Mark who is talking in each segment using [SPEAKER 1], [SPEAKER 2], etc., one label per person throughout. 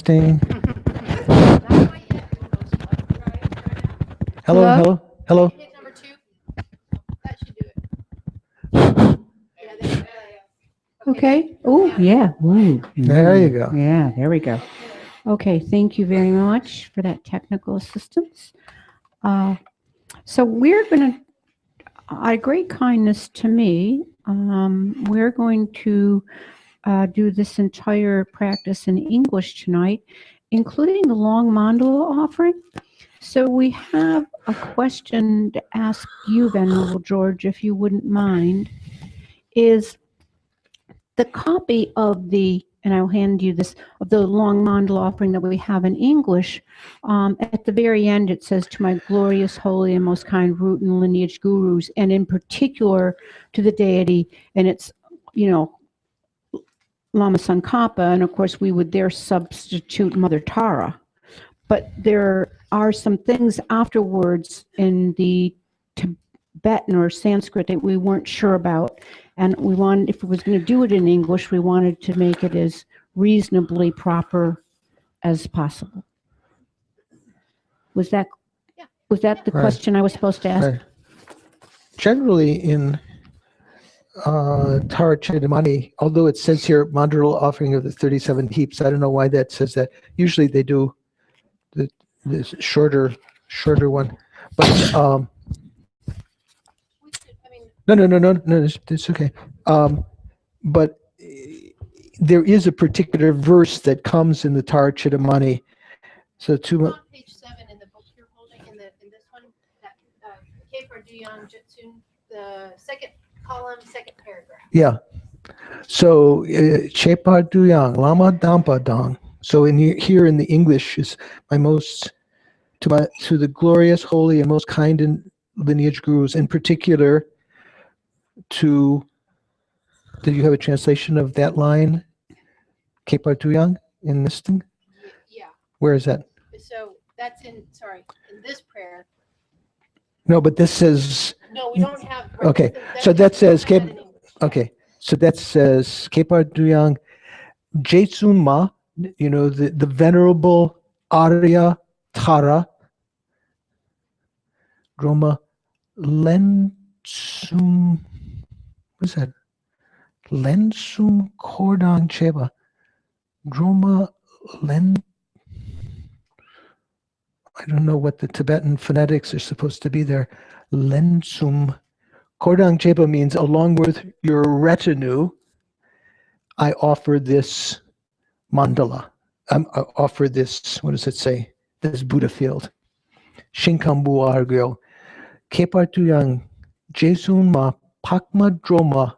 [SPEAKER 1] Testing. Hello, hello, hello.
[SPEAKER 2] Hit number 2. That should do it. Yeah, there you go.
[SPEAKER 3] Okay. Oh, yeah. Ooh.
[SPEAKER 1] There you go.
[SPEAKER 3] Yeah, there we go. Okay, thank you very much for that technical assistance. So we're going to, out of great kindness to me, we're going to do this entire practice in English tonight, including the long mandala offering. So we have a question to ask you, Venerable George, if you wouldn't mind, is the copy of the, and I'll hand you this, of the long mandala offering that we have in English. At the very end, it says, to my glorious, holy, and most kind root and lineage gurus, and in particular to the deity, and it's, you know, Lama Tsongkhapa, and of course we would there substitute Mother Tara. But there are some things afterwards in the Tibetan or Sanskrit that we weren't sure about. And we wanted, if we was going to do it in English, we wanted to make it as reasonably proper as possible. Was that the
[SPEAKER 1] Right.
[SPEAKER 3] question I was supposed to ask?
[SPEAKER 1] Right. Generally in Tara Chedamani, although it says here mandala offering of the 37 heaps, I don't know why that says that. Usually they do the shorter one. But no, it's okay. But there is a particular verse that comes in the Tara Chedamani. So to
[SPEAKER 2] On page 7 in the book you're holding, in this one, that Kepar Duyang Jutsun, the second column, second paragraph.
[SPEAKER 1] yeah. So Chepa Duyang Lama Dampa Dang. So here in the English is my most to the glorious, holy, and most kind and lineage gurus, in particular to. Did you have a translation of that line? Kepar Duyang in this thing?
[SPEAKER 2] Yeah.
[SPEAKER 1] Where is that?
[SPEAKER 2] So that's in this prayer.
[SPEAKER 1] No, but this says.
[SPEAKER 2] No, we don't have.
[SPEAKER 1] Okay, so that says okay, so that says Kepar Duyang Jetsunma, you know, the venerable Arya Tara Roma Lensum, what's that? Lensum Kordang Cheba Roma Len. I don't know what the Tibetan phonetics are supposed to be there. Lensum Kordang Cheba means along with your retinue, I offer this mandala. I offer this, what does it say? This Buddha field. Shinkambu Argyo. Kepar Duyang Jesun Ma Pakma Droma.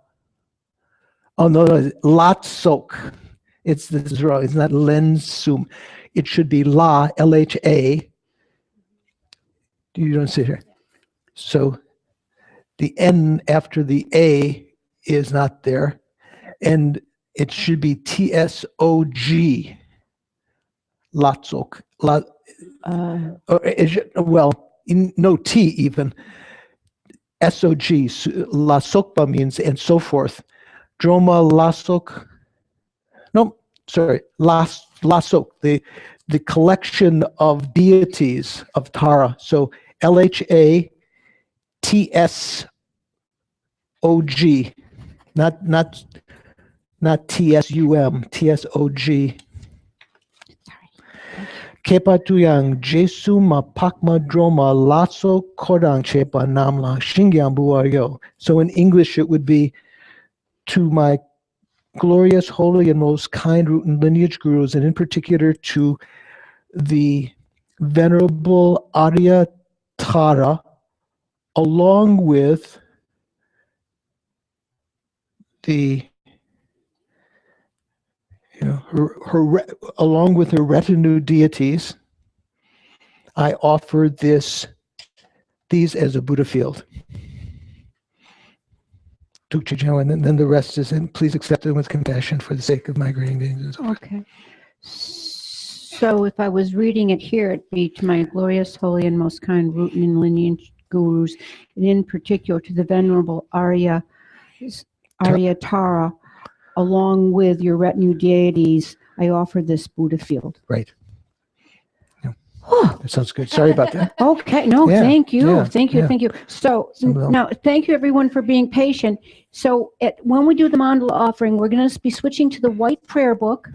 [SPEAKER 1] Oh no, Latsok. This is wrong. It's not Lensum. It should be La, LHA. You don't see it here. So the N after the A is not there. And it should be TSOG. Latsok. No T even. SOG. La Sokpa means and so forth. Droma Lasok. No, sorry. Lasok. The collection of deities of Tara. So LHA TSOG. Not TSUM, TSOG. Kepa Tuyang Jesu Ma Pakma Droma Lasso Kodang Chepa Namla Shingyang Buaryo. So in English it would be, to my glorious, holy, and most kind root and lineage gurus, and in particular to the venerable Arya Tara, along with the along with her retinue deities, I offer these as a Buddha field. And then the rest is, and please accept it with compassion for the sake of migrating beings.
[SPEAKER 3] Okay. So if I was reading it here, it'd be, to my glorious, holy, and most kind root and lineage gurus, and in particular to the venerable Arya Tara, along with your retinue deities, I offer this Buddha field.
[SPEAKER 1] Right.
[SPEAKER 3] Oh,
[SPEAKER 1] That sounds good. Sorry about that.
[SPEAKER 3] okay. No,
[SPEAKER 1] Yeah,
[SPEAKER 3] thank you.
[SPEAKER 1] yeah,
[SPEAKER 3] Thank you.
[SPEAKER 1] yeah.
[SPEAKER 3] Thank you. So
[SPEAKER 1] Some of them-
[SPEAKER 3] now, thank you everyone for being patient. So when we do the mandala offering, we're going to be switching to the white prayer book.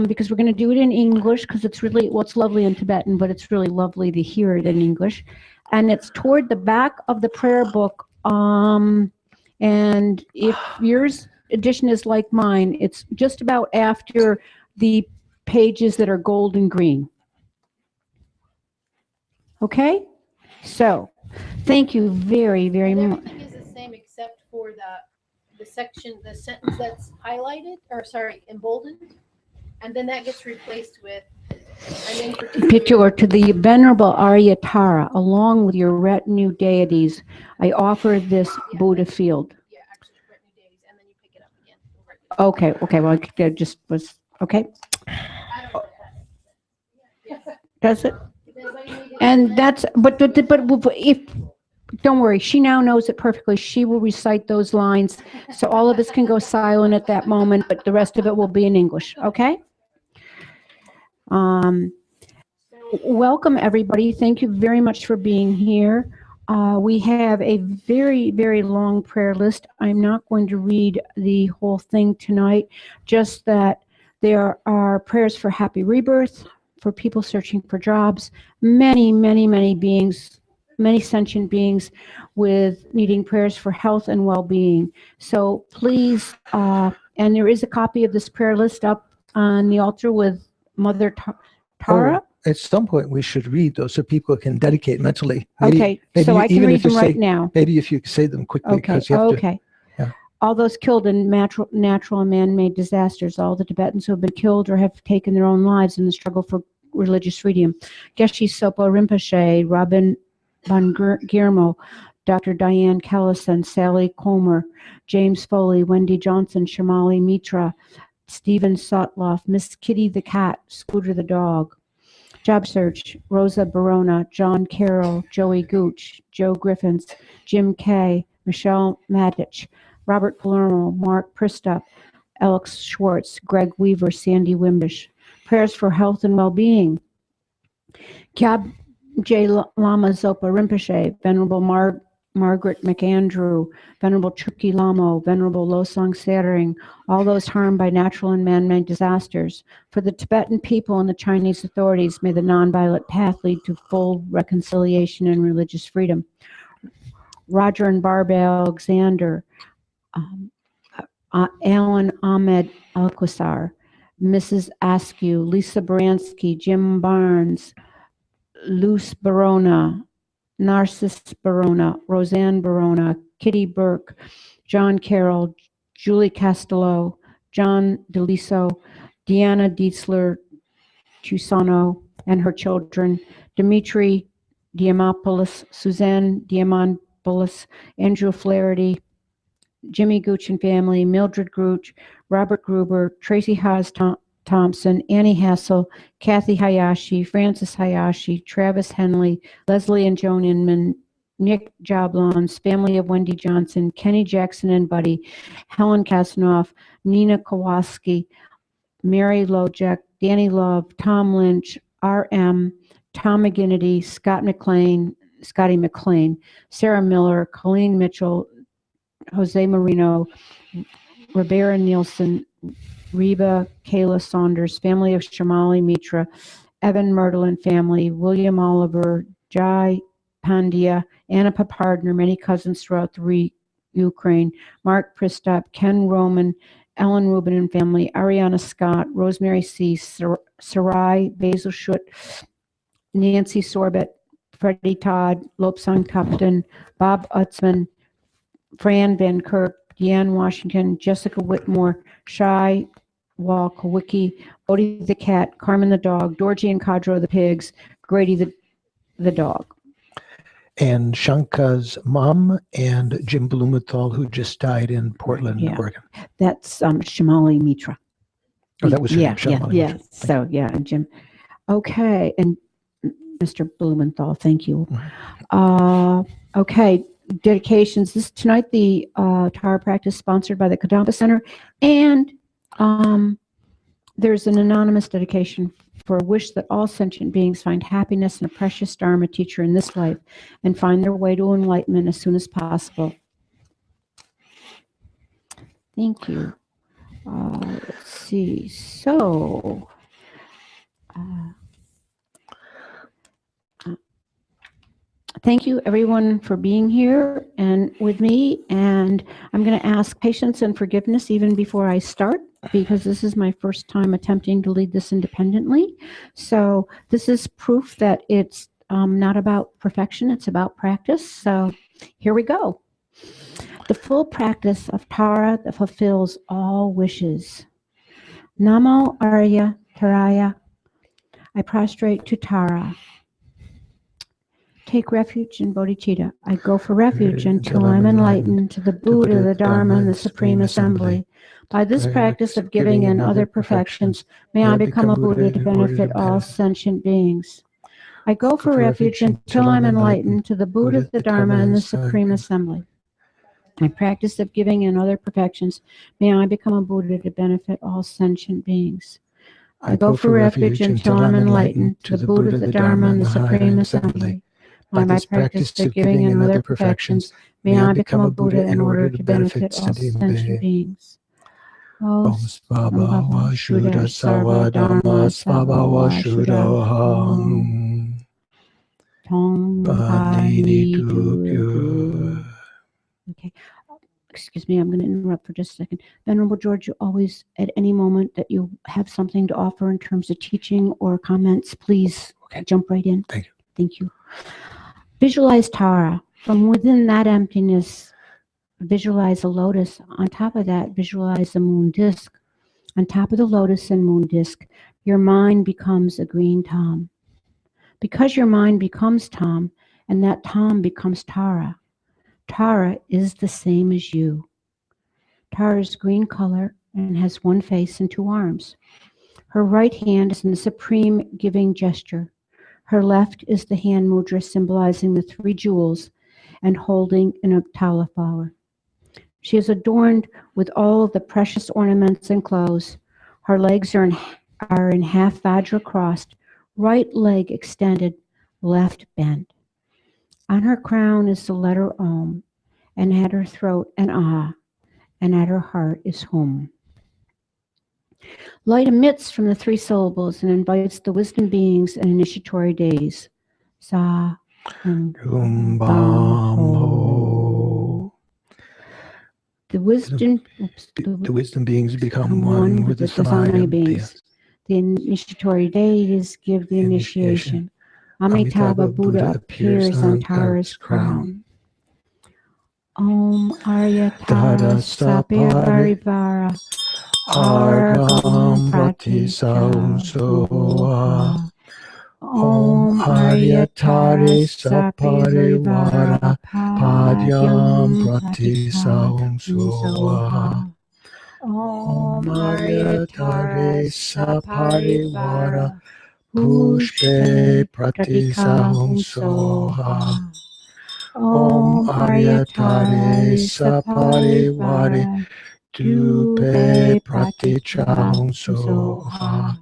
[SPEAKER 3] Because we're going to do it in English because it's really, well, it's lovely in Tibetan, but it's really lovely to hear it in English. And it's toward the back of the prayer book. And if yours edition is like mine, it's just about after the pages that are gold and green. Okay? So, thank you very, very
[SPEAKER 2] And
[SPEAKER 3] much.
[SPEAKER 2] everything is the same except for the section, the sentence that's highlighted, or sorry, emboldened. And then that gets replaced with, and in
[SPEAKER 3] Particular to the Venerable Aryatara, along with your retinue deities, I offer this Buddha field.
[SPEAKER 2] Yeah, actually, retinue deities, and then you pick it up again.
[SPEAKER 3] Okay, well, I just was, okay,
[SPEAKER 2] I don't know if that makes sense.
[SPEAKER 3] does it?
[SPEAKER 2] Does anybody need it?
[SPEAKER 3] And that's, but if, don't worry, she now knows it perfectly. She will recite those lines. So all of us can go silent at that moment, but the rest of it will be in English, okay? Welcome, everybody. Thank you very much for being here. We have a very, very long prayer list. I'm not going to read the whole thing tonight, just that there are prayers for happy rebirth, for people searching for jobs, many, many, many beings, many sentient beings with needing prayers for health and well-being. So please, and there is a copy of this prayer list up on the altar with Mother Tara.
[SPEAKER 1] At some point, we should read those so people can dedicate mentally.
[SPEAKER 3] Okay, so I can
[SPEAKER 1] even
[SPEAKER 3] read
[SPEAKER 1] if you
[SPEAKER 3] them right
[SPEAKER 1] say-
[SPEAKER 3] now.
[SPEAKER 1] Maybe if you say them quickly,
[SPEAKER 3] Okay,
[SPEAKER 1] because you have to.
[SPEAKER 3] okay.
[SPEAKER 1] yeah.
[SPEAKER 3] All those killed in natural and man-made disasters, all the Tibetans who have been killed or have taken their own lives in the struggle for religious freedom. Geshe Sopo Rinpoche, Robin von Giermo, Dr. Diane Kellison, Sally Comer, James Foley, Wendy Johnson, Shamali Mitra, Stephen Sotloff, Miss Kitty the cat, Scooter the dog. Job search, Rosa Barona, John Carroll, Joey Gooch, Joe Griffins, Jim Kay, Michelle Madich, Robert Palermo, Mark Pristup, Alex Schwartz, Greg Weaver, Sandy Wimbish. Prayers for health and well-being. Kyab J. Lama Zopa Rinpoche, Venerable Margaret McAndrew, Venerable Chuki Lamo, Venerable Losang Sering, all those harmed by natural and man-made disasters. For the Tibetan people and the Chinese authorities, may the nonviolent path lead to full reconciliation and religious freedom. Roger and Barb Alexander, Alan Ahmed Alquasar, Mrs. Askew, Lisa Baranski, Jim Barnes, Luce Barona, Narcissus Barona, Roseanne Barona, Kitty Burke, John Carroll, Julie Castello, John DeLiso, Deanna Dietzler Chusano and her children, Dimitri Diamopoulos, Suzanne Diamopoulos, Andrew Flaherty, Jimmy Gooch and family, Mildred Gooch, Robert Gruber, Tracy Haas Thompson, Annie Hassel, Kathy Hayashi, Francis Hayashi, Travis Henley, Leslie and Joan Inman, Nick Jablons, family of Wendy Johnson, Kenny Jackson and Buddy, Helen Kasanoff, Nina Kowalski, Mary Lojek, Danny Love, Tom Lynch, R.M., Tom McGinnity, Scotty McLean, Sarah Miller, Colleen Mitchell, Jose Marino, Rivera Nielsen, Reba Kayla Saunders, family of Shamali Mitra, Evan Merdelin family, William Oliver, Jai Pandya, Anna Papardner, many cousins throughout the Ukraine, Mark Pristop, Ken Roman, Ellen Rubin and family, Ariana Scott, Rosemary C., Sarai, Basil Schutt, Nancy Sorbet, Freddie Todd, Lopsang Tupton, Bob Utzman, Fran Van Kirk, Deanne Washington, Jessica Whitmore, Shai Walkowicki, Odie the cat, Carmen the dog, Dorji and Cadro the pigs, Grady the dog.
[SPEAKER 1] And Shanka's mom and Jim Blumenthal, who just died in Portland,
[SPEAKER 3] Yeah.
[SPEAKER 1] Oregon.
[SPEAKER 3] That's Shamali Mitra.
[SPEAKER 1] Oh, that was her
[SPEAKER 3] yeah,
[SPEAKER 1] name, Shamali
[SPEAKER 3] yeah.
[SPEAKER 1] Mitra.
[SPEAKER 3] So yeah, and Jim. Okay, and Mr. Blumenthal, thank you. Okay, dedications. This tonight the Tara practice sponsored by the Kadampa Center and there's an anonymous dedication for a wish that all sentient beings find happiness and a precious Dharma teacher in this life and find their way to enlightenment as soon as possible. Thank you. Let's see. So, thank you everyone for being here and with me. And I'm going to ask patience and forgiveness even before I start, because this is my first time attempting to lead this independently. So this is proof that it's not about perfection, it's about practice. So here we go. The full practice of Tara that fulfills all wishes. Namo Arya Taraya. I prostrate to Tara. Take refuge in bodhicitta. I go for refuge until I'm enlightened to the Buddha, the Dharma, and the Supreme Assembly. By this practice of giving and other perfections, may I become a Buddha to benefit all sentient beings. I go for refuge until I'm enlightened to the Buddha, the Dharma, and the Supreme Assembly. My practice of giving and other perfections, may I become a Buddha to benefit all sentient beings. I go for refuge until I'm enlightened to the Buddha, the Dharma, and the Supreme Assembly. By my practice of giving and other perfections, may I become a Buddha in order to benefit all sentient beings.
[SPEAKER 1] Om Svabhava Shuddha Sarva Dharma Svabhava Shuddha Ham
[SPEAKER 3] Tong
[SPEAKER 1] Bani
[SPEAKER 3] Bani
[SPEAKER 1] Dubhyo.
[SPEAKER 3] Okay. Excuse me, I'm going to interrupt for just a second. Venerable George, you always, at any moment that you have something to offer in terms of teaching or comments, please jump right in.
[SPEAKER 1] Thank you.
[SPEAKER 3] Thank you. Visualize Tara. From within that emptiness, visualize a lotus. On top of that, visualize a moon disk. On top of the lotus and moon disk, your mind becomes a green tom. Because your mind becomes tom, and that tom becomes Tara, Tara is the same as you. Tara is green color and has one face and two arms. Her right hand is in the supreme giving gesture. Her left is the hand mudra symbolizing the three jewels and holding an Aptala flower. She is adorned with all of the precious ornaments and clothes. Her legs are in half Vajra crossed, right leg extended, left bent. On her crown is the letter Om, and at her throat an Ah, and at her heart is Hum. Light emits from the three syllables and invites the wisdom beings and initiatory days. Sa, Hum,
[SPEAKER 1] Bam Ho.
[SPEAKER 3] The wisdom
[SPEAKER 1] beings become one with the Samaya beings.
[SPEAKER 3] The initiatory days give the initiation. Amitabha Buddha appears on Tara's crown. Om Arya Tara Sapya Parivara Argam Pratisausoha. Om Arya Tara Saparivara Padyam Pratisausoha. Om Arya Tara Saparivara Pushpe Pratisausoha. Om Arya Tara Saparivara Dupe Praticausoha.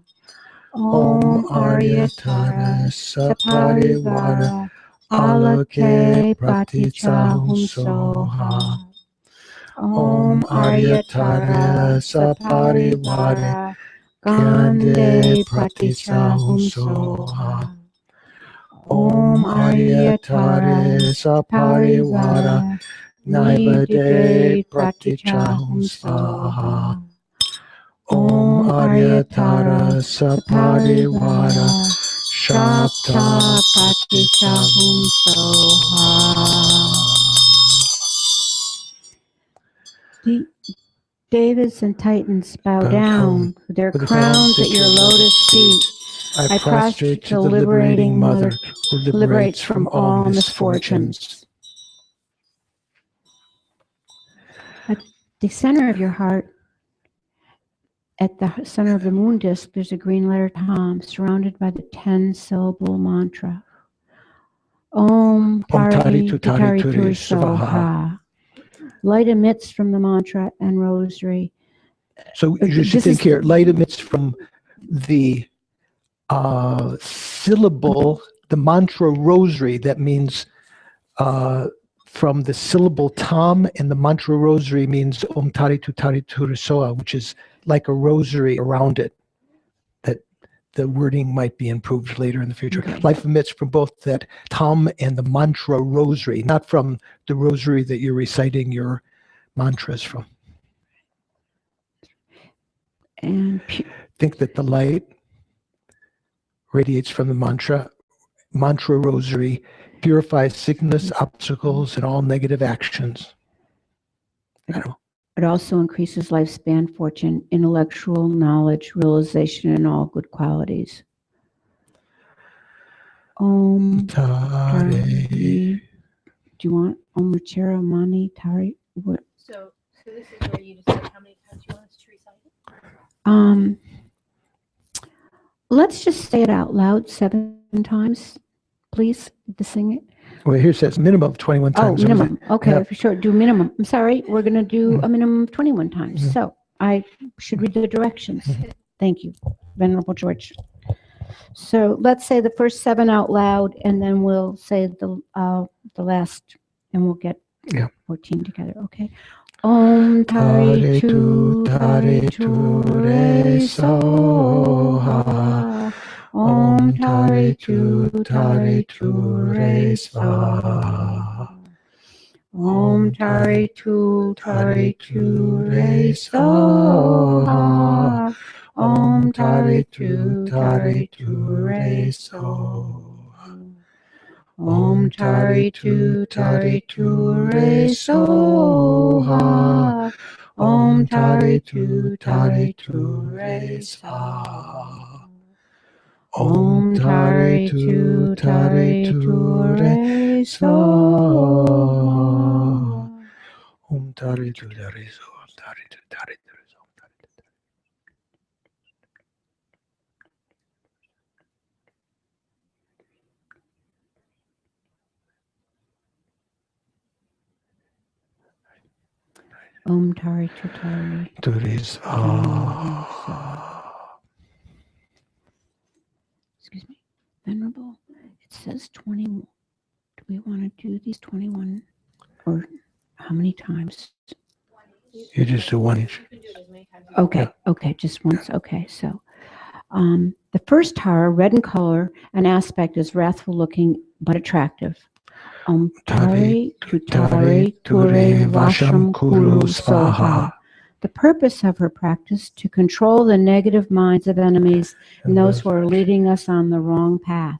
[SPEAKER 3] Om Arya Tara Saparivara Alake Praticausoha. Om Arya Tara Saparivara Gande Praticausoha. Om Arya Tara Saparivara Naivade Praticausoha. Om Arya Tara Saparivara Shapta Praticausoha. The Devas and Titans bow down with their crowns at your lotus feet. I prostrate to the liberating Mother who liberates from all misfortunes. At the center of your heart, at the center of the moon disk, there's a green letter Tom surrounded by the 10-syllable mantra. Om Tari Tutari Turi Svaha. Light emits from the mantra and rosary
[SPEAKER 1] So you should
[SPEAKER 3] This
[SPEAKER 1] think
[SPEAKER 3] is-
[SPEAKER 1] here, light emits from the syllable, the mantra rosary. That means from the syllable tam, and the mantra rosary means Om Tari Tu Tari Tu Soa, which is like a rosary around it. That the wording might be improved later in the future.
[SPEAKER 3] Okay.
[SPEAKER 1] Life emits from both that tam and the mantra rosary, not from the rosary that you're reciting your mantras from.
[SPEAKER 3] And
[SPEAKER 1] Think that the light radiates from the mantra rosary, purifies sickness, obstacles, and all negative actions. I don't know.
[SPEAKER 3] it also increases lifespan, fortune, intellectual knowledge, realization, and all good qualities.
[SPEAKER 1] Tare.
[SPEAKER 3] Do you want Om Chara Mani Tari? What?
[SPEAKER 2] So this is where you decide how many times you want us to recite it.
[SPEAKER 3] Let's just say it out loud 7 times, please, to sing it.
[SPEAKER 1] Well, here it says minimum of 21
[SPEAKER 3] Oh,
[SPEAKER 1] times.
[SPEAKER 3] minimum. Okay,
[SPEAKER 1] Yeah.
[SPEAKER 3] for sure. Do minimum. I'm sorry. We're going to do a minimum of 21 times.
[SPEAKER 1] Mhm.
[SPEAKER 3] So I should read the directions. Thank you, Venerable George. So let's say the first 7 out loud, and then we'll say the last, and we'll get
[SPEAKER 1] Yeah.
[SPEAKER 3] 14 together. Okay. Om Tari Tu Tari Tu Re Soha. Om Tari Tu Tari Tu Re Soha. Om Tari Tu Tari Tu Re Soha. Om Tari Tu Tari Tu Re Soha. Om Tari Tu Tari Tu Re Soha. Om Tari Tu Tari Tu Re Soha. Om Tari Tu Tari Tu Re Soha.
[SPEAKER 1] Om Tari Tu Tari Soha. Tari Tu Tari Tu Soha.
[SPEAKER 3] Om Tari Tu Tari.
[SPEAKER 1] Tari Soha.
[SPEAKER 3] Excuse me, Venerable. It says 21. Do we want to do these 21, or how many times?
[SPEAKER 1] You just do one each.
[SPEAKER 2] You can do it as many times as you want.
[SPEAKER 3] Okay, okay, just once. Okay, so the first Tara, red in color, an aspect is wrathful looking but attractive. Om Tari Tu Tari Ture Vasham Kuru Soha. The purpose of her practice to control the negative minds of enemies and those who are leading us on the wrong path.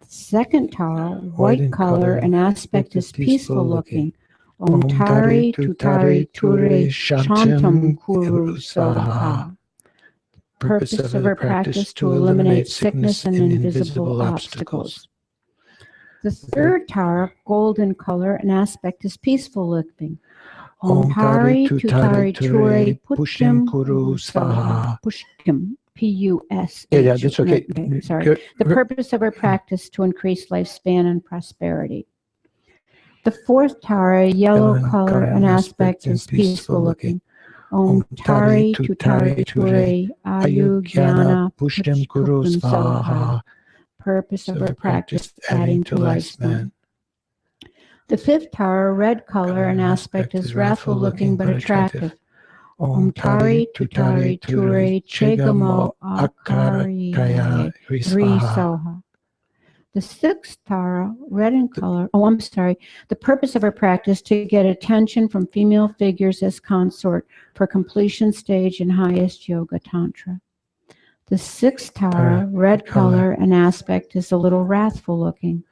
[SPEAKER 3] Second Tara, white
[SPEAKER 1] in
[SPEAKER 3] color, an aspect is peaceful looking. Om
[SPEAKER 1] Om
[SPEAKER 3] Tari Tu Tari Ture
[SPEAKER 1] Shantam
[SPEAKER 3] Shantam Kuru
[SPEAKER 1] Kuru
[SPEAKER 3] Soha.
[SPEAKER 1] Saha.
[SPEAKER 3] Purpose of her practice to eliminate sickness and invisible obstacles. The third Tara, golden color, an aspect is peaceful looking. Om Tari Tu Tari Ture Pushtim Kuru Saha. Pushtim, P-U-S.
[SPEAKER 1] Yeah, that's okay.
[SPEAKER 3] Sorry.
[SPEAKER 1] Good.
[SPEAKER 3] The purpose of her practice to increase lifespan and prosperity. The fourth Tara, yellow color, an aspect is peaceful looking. Om Tari Tu Tari Ture Ayu Jnana
[SPEAKER 1] Pushtim Kuru
[SPEAKER 3] Pushtim Saha.
[SPEAKER 1] Svaha.
[SPEAKER 3] Purpose of her practice adding to lifespan. The fifth Tara, red color, an aspect is wrathful looking but attractive. Om Tari Tu Tari Ture Chegamo Akari Ri Soha. The sixth Tara, red in color, the purpose of her practice to get attention from female figures as consort for completion stage in highest yoga tantra. The sixth Tara, red color, an aspect is a little wrathful looking.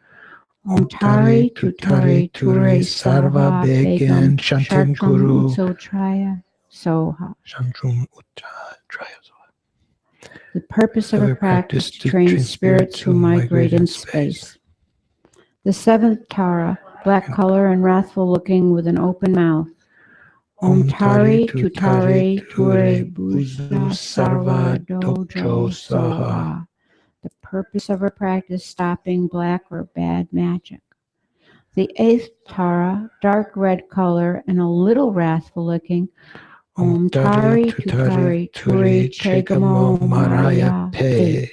[SPEAKER 3] Om Tari Tu Tari Ture Sarva Begam
[SPEAKER 1] Shantim Kuru.
[SPEAKER 3] Utsotraya Soha.
[SPEAKER 1] Shantrum Uttraya.
[SPEAKER 3] The purpose of her practice to train spirits who migrate in space. The seventh Tara, black color and wrathful looking with an open mouth. Om Tari Tu Tari Ture Buddha Sarva Dojo Soha. The purpose of her practice stopping black or bad magic. The eighth Tara, dark red color and a little wrathful looking. Om Tari Tutari Turi Chegamo Maraya Pe.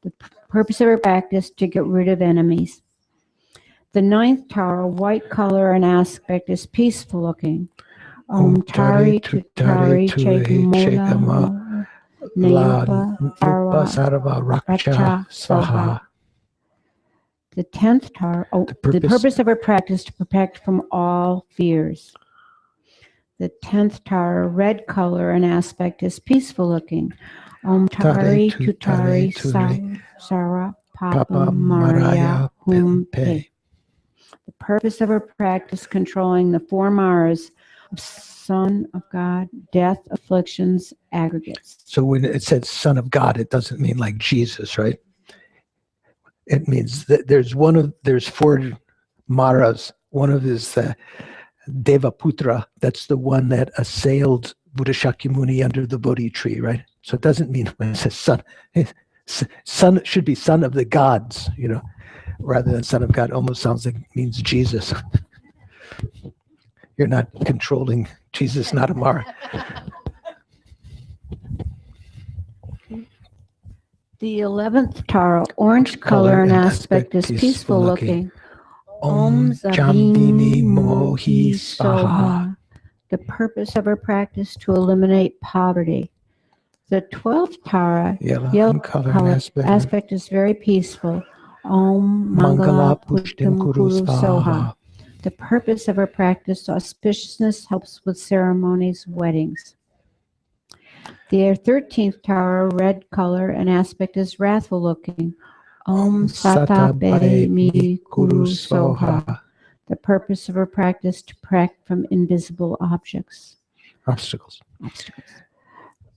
[SPEAKER 3] The purpose of our practice to get rid of enemies. The ninth Tara, white color and aspect, is peaceful looking. Om Tari Tutari Chegamo Napa
[SPEAKER 1] Sarva Raksha Svaha.
[SPEAKER 3] The 10th Tara, the purpose of our practice to protect from all fears. The 10th Tara, red color and aspect, is peaceful looking. Om Tari Tutari Sara Papa Maria Hum Pe. The purpose of our practice controlling the four Maras of Son of God, death, afflictions, aggregates.
[SPEAKER 1] So when it says Son of God, it doesn't mean like Jesus, right? It means that there's four Maras. One of is the Devaputra. That's the one that assailed Buddha Shakyamuni under the Bodhi tree, right? So it doesn't mean when it says son. Son should be son of the gods, rather than son of God. Almost sounds like it means Jesus. You're not controlling Jesus, not a Mara.
[SPEAKER 3] The 11th Tara, orange color and aspect, is peaceful looking. Om Zabini Mohi Soha. The purpose of our practice to eliminate poverty. The 12th Tara, yellow color aspect, is very peaceful. Om Mangala Pushtim Kuru Soha. The purpose of our practice, auspiciousness, helps with ceremonies, weddings. The 13th Tara, red color and aspect, is wrathful looking. Om Sata Be Mi Kuru Soha. The purpose of our practice to protect from invisible obstacles.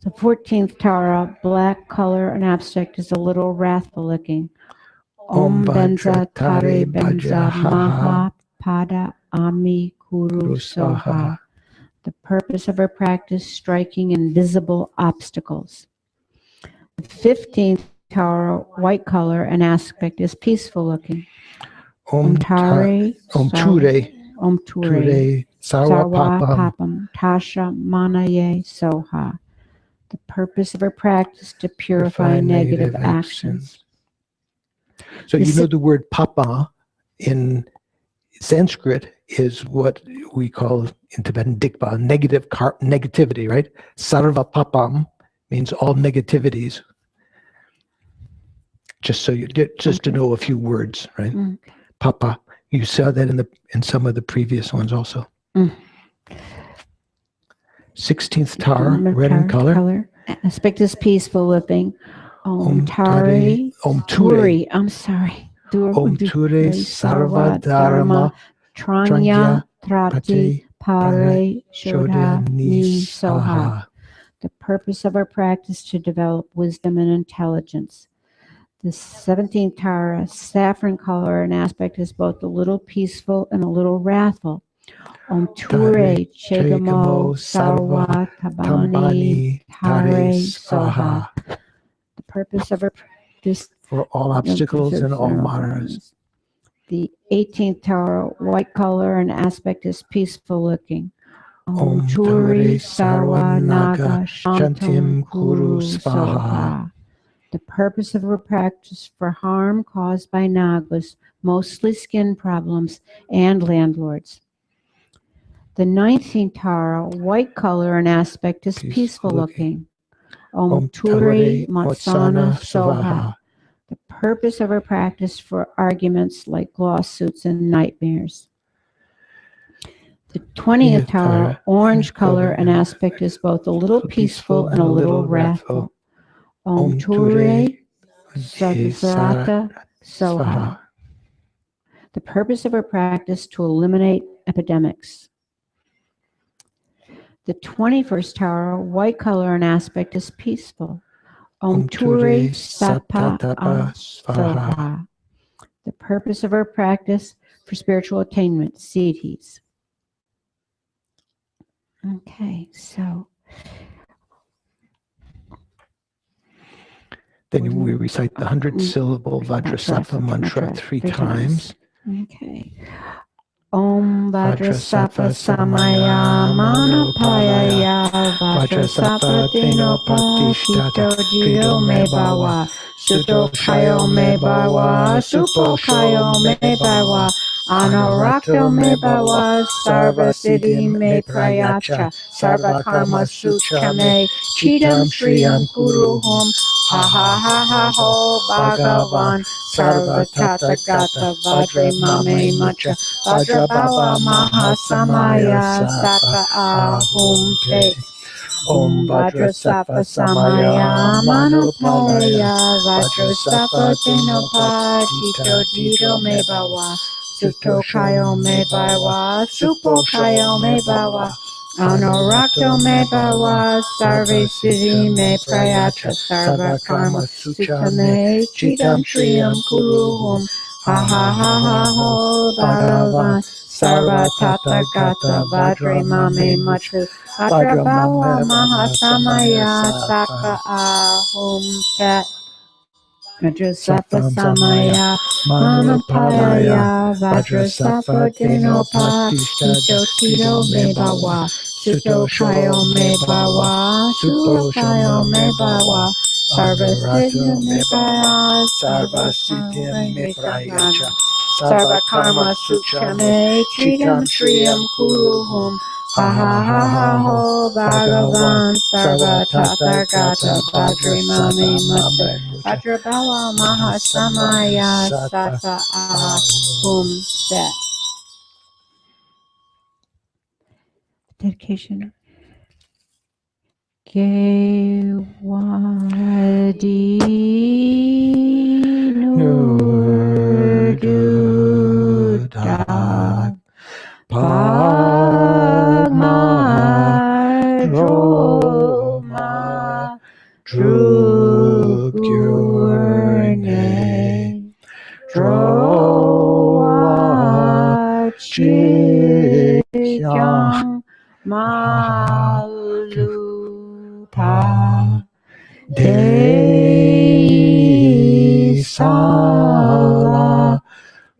[SPEAKER 3] The 14th Tara, black color and aspect, is a little wrathful looking. Om Benza Tare Benza Maha Pada Ami Kuru Soha. The purpose of our practice, striking invisible obstacles. The 15th Tara, white color and aspect, is peaceful looking. Om Ture Sarwa Papam Tasha Manaye Soha. The purpose of our practice to purify negative actions.
[SPEAKER 1] So the word papa in Sanskrit is what we call in Tibetan dikpa, negativity, right? Sarva papam means all negativities. Just so you get to know a few words, right? Papa. You saw that in some of the previous ones also. 16th Tara, red in color.
[SPEAKER 3] Aspect is peaceful looking. Om Turi. I'm sorry.
[SPEAKER 1] Om Ture Sarva Dharma
[SPEAKER 3] Tranya Trati Pare Shodha Ni Soha. The purpose of our practice to develop wisdom and intelligence. The 17th Tara, saffron color and aspect, is both a little peaceful and a little wrathful. Om Ture Chegamo Sarwa Tabani Tare Soha. The purpose of our practice
[SPEAKER 1] for all obstacles and all Maras.
[SPEAKER 3] The 18th Tara, white color and aspect, is peaceful looking. Om Turi Sarwa Naga Shantim Kuru Svaha. The purpose of our practice for harm caused by Nagas, mostly skin problems, and landlords. The 19th Tara, white color and aspect, is peaceful looking. Om Turi Matsana Soha. The purpose of our practice for arguments like lawsuits and nightmares. The 20th Tara, orange color and aspect, is both a little peaceful and a little wrathful. Om Ture Sagasarata Soha. The purpose of our practice to eliminate epidemics. The 21st Tara, white color and aspect, is peaceful. Om Ture Sapa Soha. The purpose of our practice for spiritual attainment, siddhis. Okay, so.
[SPEAKER 1] Then we recite the 100-syllable Vajrasattva mantra 3 times.
[SPEAKER 3] Okay. Om Vajrasattva Samaya Manapaya Vajrasattva Dinopatito Jito Me Bhawa Suto Kayo Me Bhawa Supo Kayo Me Bhawa Anorakto Me Bhawa Sarva Siddhi Me Prayacha Sarva Karma Sucha Me Chidam Shriyam Kuruhum Ha ha ha ha ho Bhagavan Sarva Tathagata Vajra Mame Macha Vajra Bhava Mahasamaya Sattva Ahum Te Om Vajra Sattva Samaya Manupalaya Vajra Sattva Dinopatito Jito Me Bhawa Suto Kayo Me Bhawa Supo Kayo Me Bhawa Anorakto Me Bhawa Sarve Siddhi Me Prayacha Sarva Karma Sucha Me Chidam Shriyam Kuruhum Ha ha ha ha ho Bhagavan Sarva Tathagata Vajra Mame Machu Vajra Bhava Mahasamaya Sattva Ahum Tat Vajra Sattva Samaya Manapalaya Vajra Sattva Dinopatito Tito Me Bhawa Suto Kayo Me Bhawa Supo Kayo Me Bhawa Sarva Siddhi Me Bhawa Sarva Siddhi Me Prayacha Sarva Karma Sucha Me Chidam Shriyam Kuruhum Ha ha ha ha ho Bhagavan Sarva Tathagata Vajra Mame Macha Vajra Bhava Mahasamaya Sattva Ahum Tat. Dedication. Gewadi Nurduda Pagma Drugurne Droa Chikyam Malupa De Sala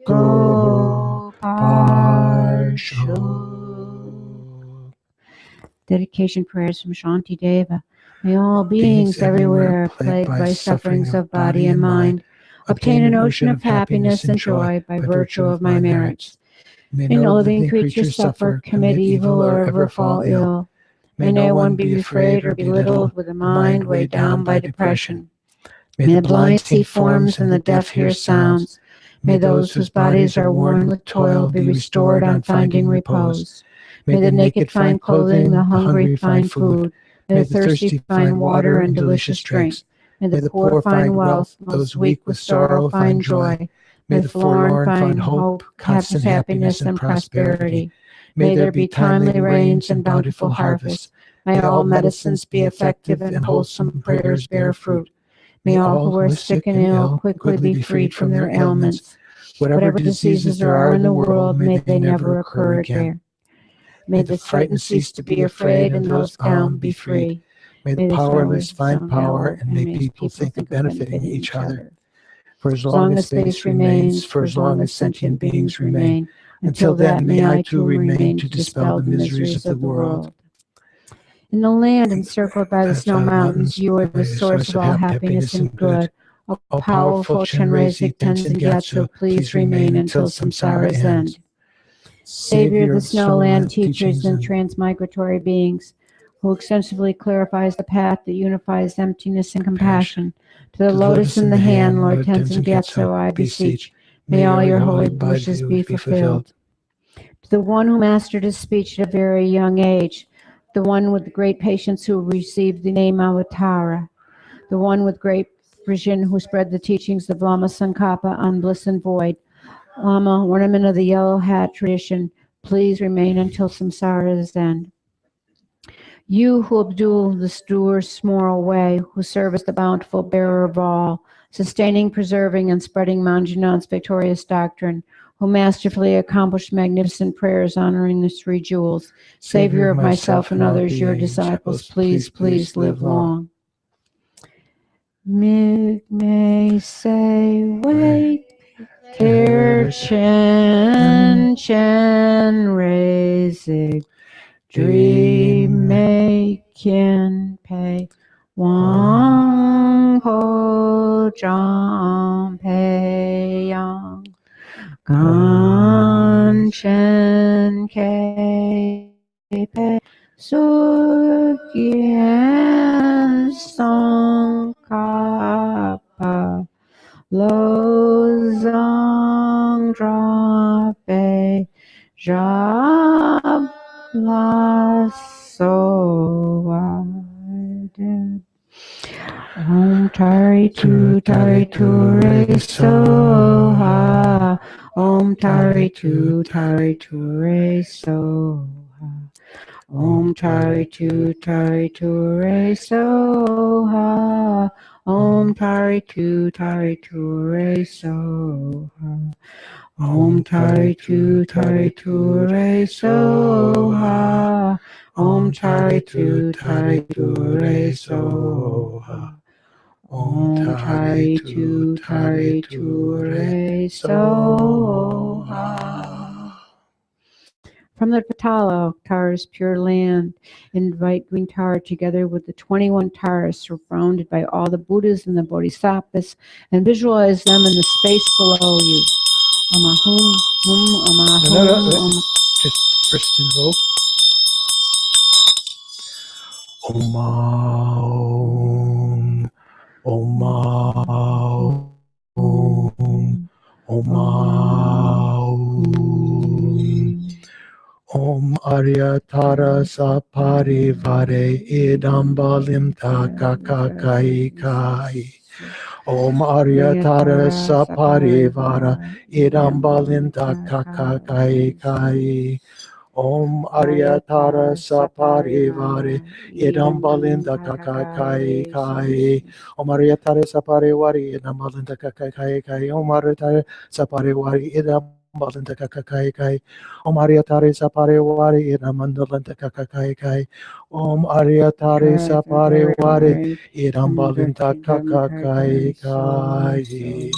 [SPEAKER 3] Goparsho. Dedication prayers from Shanti Deva. May all beings everywhere plagued by sufferings of body and mind obtain an ocean of happiness and joy by virtue of my merits. May no living creature suffer, commit evil, or ever fall ill. May no one be afraid or belittled with a mind weighed down by depression. May the blind see forms and the deaf hear sounds. May those whose bodies are worn with toil be restored on finding repose. May the naked find clothing, the hungry find food. May the thirsty find water and delicious drinks. May the poor find wealth, those weak with sorrow find joy. May the forlorn find hope, constant happiness, and prosperity. May there be timely rains and bountiful harvests. May all medicines be effective and wholesome prayers bear fruit. May all who are sick and ill quickly be freed from their ailments. Whatever diseases there are in the world, may they never occur again. May the frightened cease to be afraid and those bound be free.
[SPEAKER 1] May the powerless find power, and may people think of benefiting each other. For as long as space remains, for as long as sentient beings remain, until then may I too remain to dispel the miseries of the world.
[SPEAKER 3] In the land encircled by the snow mountains, you are the source of all happiness and good. O powerful Chenrezig Tenzin Gyatso, please remain until samsara's end. Savior of the snowland teachers and transmigratory beings, who extensively clarifies the path that unifies emptiness and compassion, to the lotus in the hand, Lord Tenzin Gyatso, I beseech, may all your holy wishes be fulfilled. To the one who mastered his speech at a very young age, the one with great patience who received the name Avatara, the one with great vision who spread the teachings of Lama Tsongkhapa on bliss and void, Lama, ornament of the yellow hat tradition, please remain until samsara's end. You who abdul the steward's moral way, who serve as the bountiful bearer of all, sustaining, preserving, and spreading Manjunat's victorious doctrine, who masterfully accomplished magnificent prayers honoring the three jewels, Savior of myself and others, your disciples, please, please live long. Mig may say, wait, care Chen Chen Raisig Dream Making Pei Wang Ho Zhang Pei Yang Gan Chen Kei Pei Su Yan Song Kappa Lo Zhang Dra Bei Zhab La So Did Om Tari Tu Re So Ha Om Tari Tu Re So Ha Om Tari Tu Re So Ha Om Tari Tu Re So Ha Om Tari Tu Re So Ha Om Tari Tu Re So Ha Om Tari Tu Re So Ha. From the Patala, Tara's pure land, invite green Tara together with the 21 Taras surrounded by all the Buddhas and the Bodhisattvas, and visualize them in the space below you. Amahum, Amahum,
[SPEAKER 1] No, just first invoke. Om Aum, Om Aum, Om Aum. Om Aryatara Saparivare Idambalim Takakai Kai. Om Aryatara Saparivara Idambalim Takakai Kai. Om Aryatara Saparivare Idambalinda Kakai Kai. Om Aryatara Saparivari Idambalinda Kakai Kai. Om Aryatara Saparivari Idambalinda Kakai Kai. Om Aryatara Saparivari Idambalinda Kakai Kai. Om Aryatara Saparivari Idambalinda Kakai Kai.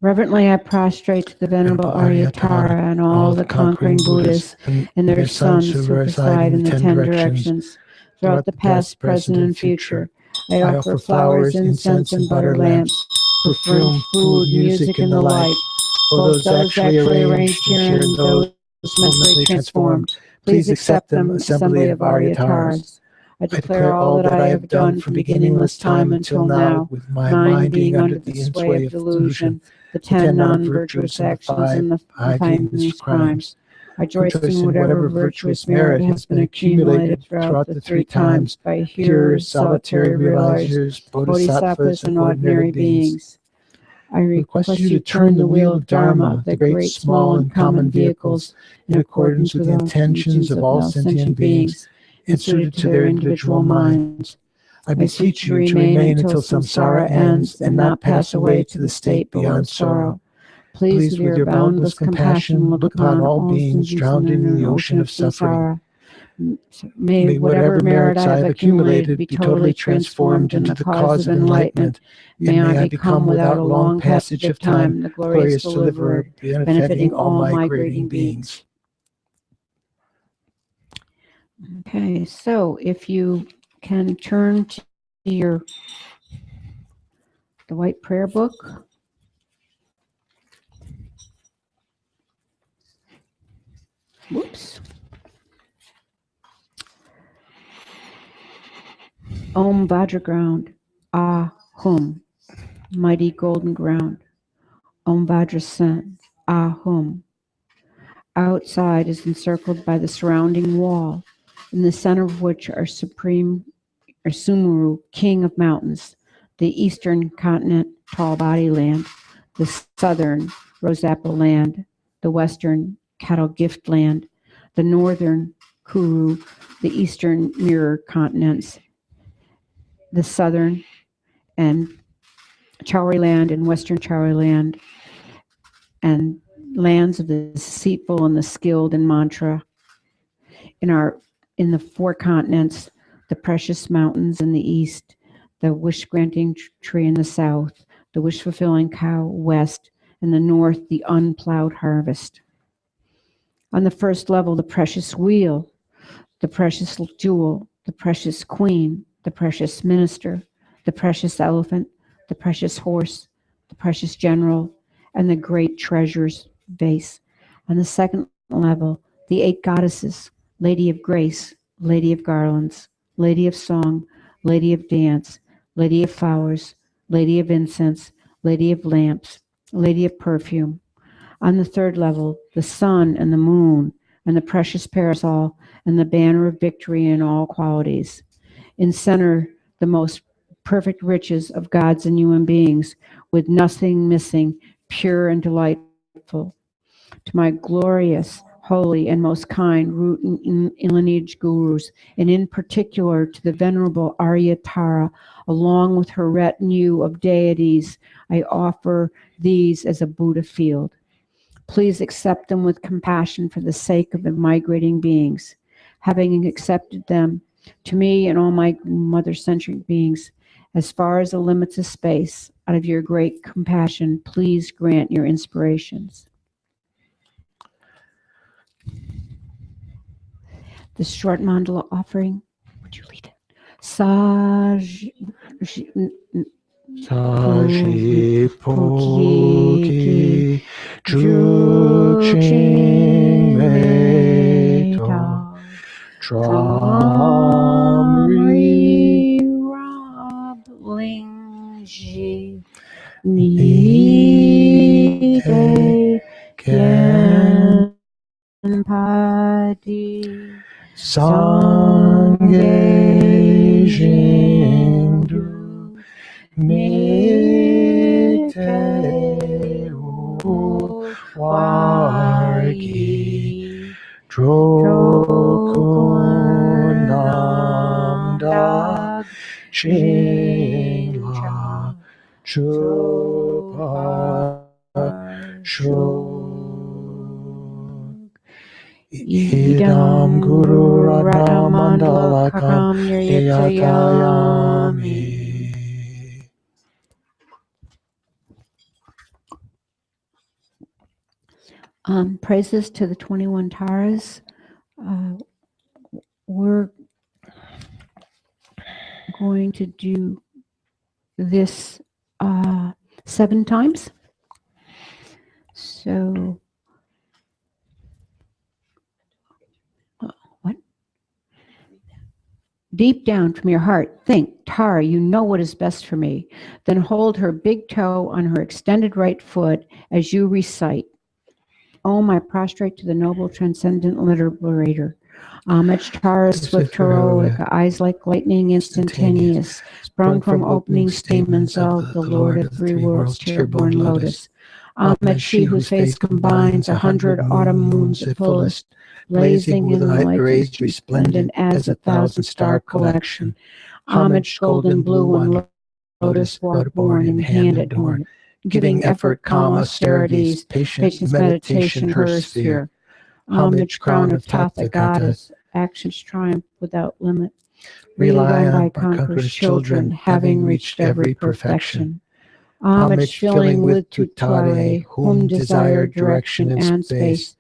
[SPEAKER 3] Reverently I prostrate to the Venerable Aryatara and all the conquering Buddhas and their sons who reside in the 10 directions throughout the past, present, and future. I offer flowers, incense, and butter lamps, perfume, food, music, and the like, both those actually arranged here and those mentally transformed. Please accept them, Assembly of Aryataras. I declare all that I have done from beginningless time until now, with my mind being under the sway of delusion, the 10 non-virtuous actions and the 5 heinous crimes. I rejoice in whatever virtuous merit has been accumulated throughout the 3 times by hearers, solitary realizers, bodhisattvas, and ordinary beings. I request you to turn the wheel of Dharma, the great, small, and common vehicles, in accordance with the intentions of all sentient beings, and suited to their individual minds. I beseech you to remain until samsara ends and not pass away to the state beyond sorrow. Please, with your boundless compassion, look upon all beings drowned in the ocean of suffering. May whatever merits I have accumulated be totally transformed into the cause of enlightenment. May I become, without a long passage of time, the glorious deliverer, benefiting all migrating beings. Okay, so if you can turn to the white prayer book. Whoops. Om Vajra ground, Ah Hum, mighty golden ground. Om Vajra sun, Ah Hum. Outside is encircled by the surrounding wall, in the center of which are Sumuru, king of mountains, the eastern continent, tall body land, the southern, Rosappa land, the western, cattle gift land, the northern, Kuru, the eastern mirror continents, the southern and Chowri land and western Chowri land, and lands of the deceitful and the skilled in mantra. In the 4 continents, the precious mountains in the east, the wish-granting tree in the south, the wish-fulfilling cow west, and the north, the unplowed harvest. On the first level, the precious wheel, the precious jewel, the precious queen, the precious minister, the precious elephant, the precious horse, the precious general, and the great treasures vase. On the second level, the 8 goddesses, Lady of Grace, Lady of Garlands, Lady of Song, Lady of Dance, Lady of Flowers, Lady of Incense, Lady of Lamps, Lady of Perfume. On the third level, the sun and the moon, and the precious parasol, and the banner of victory in all qualities. In center, the most perfect riches of gods and human beings, with nothing missing, pure and delightful. To my glorious, holy, and most kind root in lineage gurus, and in particular to the Venerable Arya Tara, along with her retinue of deities, I offer these as a Buddha field. Please accept them with compassion for the sake of the migrating beings. Having accepted them, to me and all my mother-centric beings, as far as the limits of space, out of your great compassion, please grant your inspirations. The short mandala offering, would you lead it?
[SPEAKER 1] Sashi Poki Juching Meito Tramri
[SPEAKER 3] Lingji Nide Genpadi
[SPEAKER 1] Sangye Jindu Mite Wargi Drokunam Dag Chingla Chupa Shuk Idam Guru Radhamandalakam Niyatayami.
[SPEAKER 3] Praises to the 21 Taras. We're going to do this 7 times. So, what? Deep down from your heart, think, Tara, you know what is best for me. Then hold her big toe on her extended right foot as you recite. Om, I prostrate to the noble transcendent liberator. Homage, Tara, swift heroic, eyes like lightning instantaneous, sprung from opening stamens of the Lord of 3 worlds, chair-born lotus. Homage, she whose face combines 100 autumn moons at fullest, blazing in the light rays resplendent as 1,000-star collection. Homage, golden blue and lotus born in hand adorned, giving effort, calm austerities, patience, meditation, her sphere. Homage, crown of Tathagata, actions triumph without limit. Rely on by conqueror's children, having reached every perfection. Homage, filling with tutare, whom desire direction and space,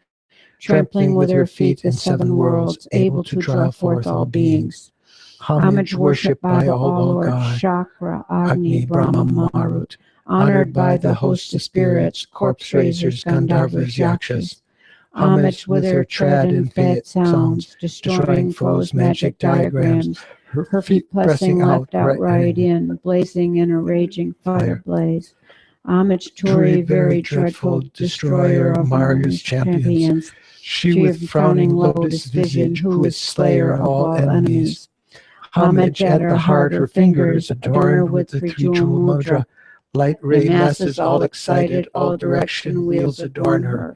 [SPEAKER 3] trampling with her feet the 7 worlds, able to draw forth all beings. Homage, worshipped by all Lord, Chakra, Agni, Brahma, Marut, honored by the host of spirits, corpse raisers, Gandharvas, Yakshas. Homage with her tread and fate sounds, destroying foes' magic diagrams, her feet pressing left outright in, blazing in a raging fire blaze. Homage to her very dreadful destroyer of Maru's champions, she of frowning lotus vision, who is slayer of all enemies. Homage at her heart, her fingers adorned with the 3-jewel mudra. Light ray masses all excited, all direction wheels adorn her.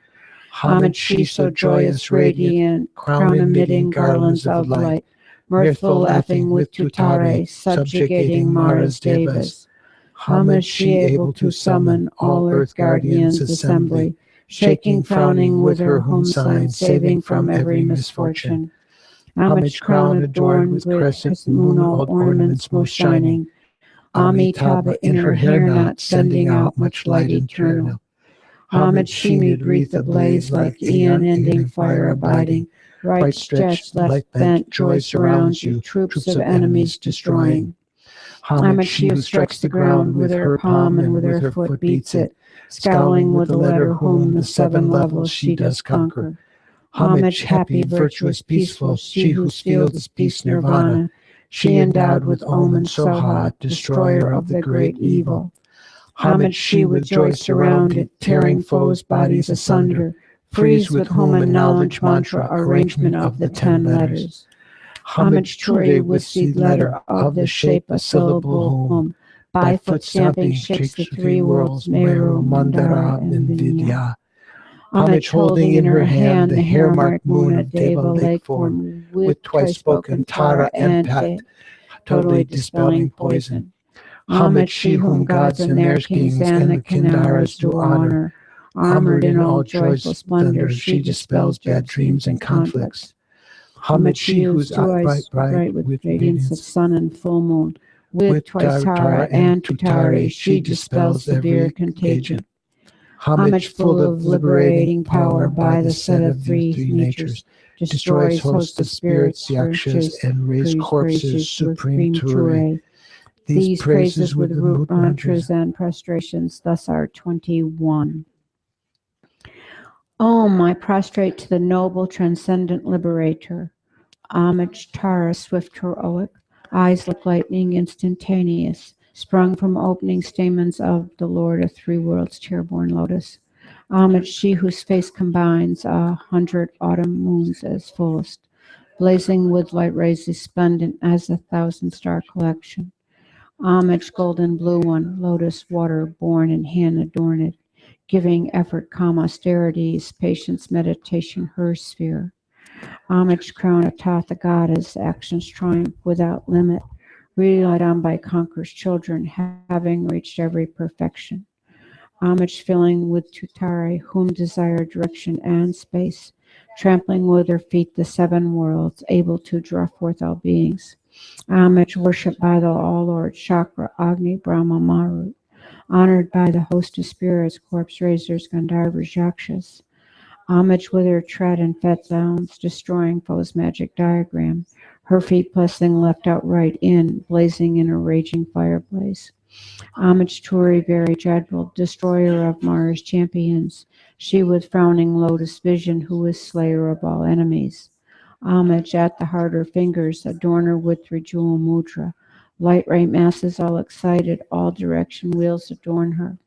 [SPEAKER 3] Homage, she so joyous, radiant, crown emitting garlands of light, mirthful laughing with tutare, subjugating Mara's devas. Homage, she able to summon all earth guardians' assembly, shaking, frowning with her home sign, saving from every misfortune. Homage, crown adorned with crescent moon, all ornaments most shining, Amitabha in her hair knot, sending out much light eternal. Homage she made wreath ablaze like aeon ending fire abiding. Right stretched, left bent, joy surrounds you, troops of enemies destroying. Homage she who strikes the ground with her palm and with her foot beats it, scowling with the letter whom the seven levels she does conquer. Homage happy, virtuous, peaceful, she whose field is peace nirvana, she endowed with Om and Soha, destroyer of the great evil. Homage she with joy surrounded, tearing foes' bodies asunder, frees with Hum and knowledge mantra, arrangement of the 10 letters. Homage Turi with seed letter of the shape a syllable Hum, by foot stamping shakes the 3 worlds, Meru, Mandara, and Vidya. Homage holding in her hand the hair-marked moon of Deva lake form, with twice spoken Tara and Pat, totally dispelling poison. Homage she whom gods and their kings and the Kandaras do honor, armored in all joyful splendor, she dispels bad dreams and conflicts. Homage she whose eyes bright with radiance of sun and full moon, with twice Tara and Tutari, she dispels severe contagion. Homage full of liberating power by the set of 3 natures, destroys hosts of spirits, yakshas, and raised corpses, supreme Ture. These praises with root mantras and prostrations, thus are 21. Om, I prostrate to the noble transcendent liberator. Homage Tara, swift heroic, eyes like lightning instantaneous, sprung from opening stamens of the Lord of 3 worlds, chair-born lotus. Homage she whose face combines 100 autumn moons as fullest, blazing with light rays resplendent as 1,000 star collection. Homage golden blue one, lotus water born and hand adorned, giving effort calm austerities, patience, meditation, her sphere. Homage crown of Tatha goddess, actions triumph without limit, relied on by conquerors children, having reached every perfection. Homage filling with Tutari, whom desire direction and space, trampling with her feet the 7 worlds, able to draw forth all beings. Homage worshipped by the All-Lord, Chakra, Agni, Brahma, Maru, honored by the host of spirits, corpse raisers, Gandharvas, Yakshas. Homage with her tread and fet sounds, destroying foes' magic diagram, her feet blessing left outright in, blazing in a raging fireblaze. Homage Turi, very dreadful, destroyer of Mara's champions, she with frowning lotus vision, who is slayer of all enemies. Homage at the heart her fingers, adorn her with 3 jewel mudra. Light ray masses all excited, all direction wheels adorn her.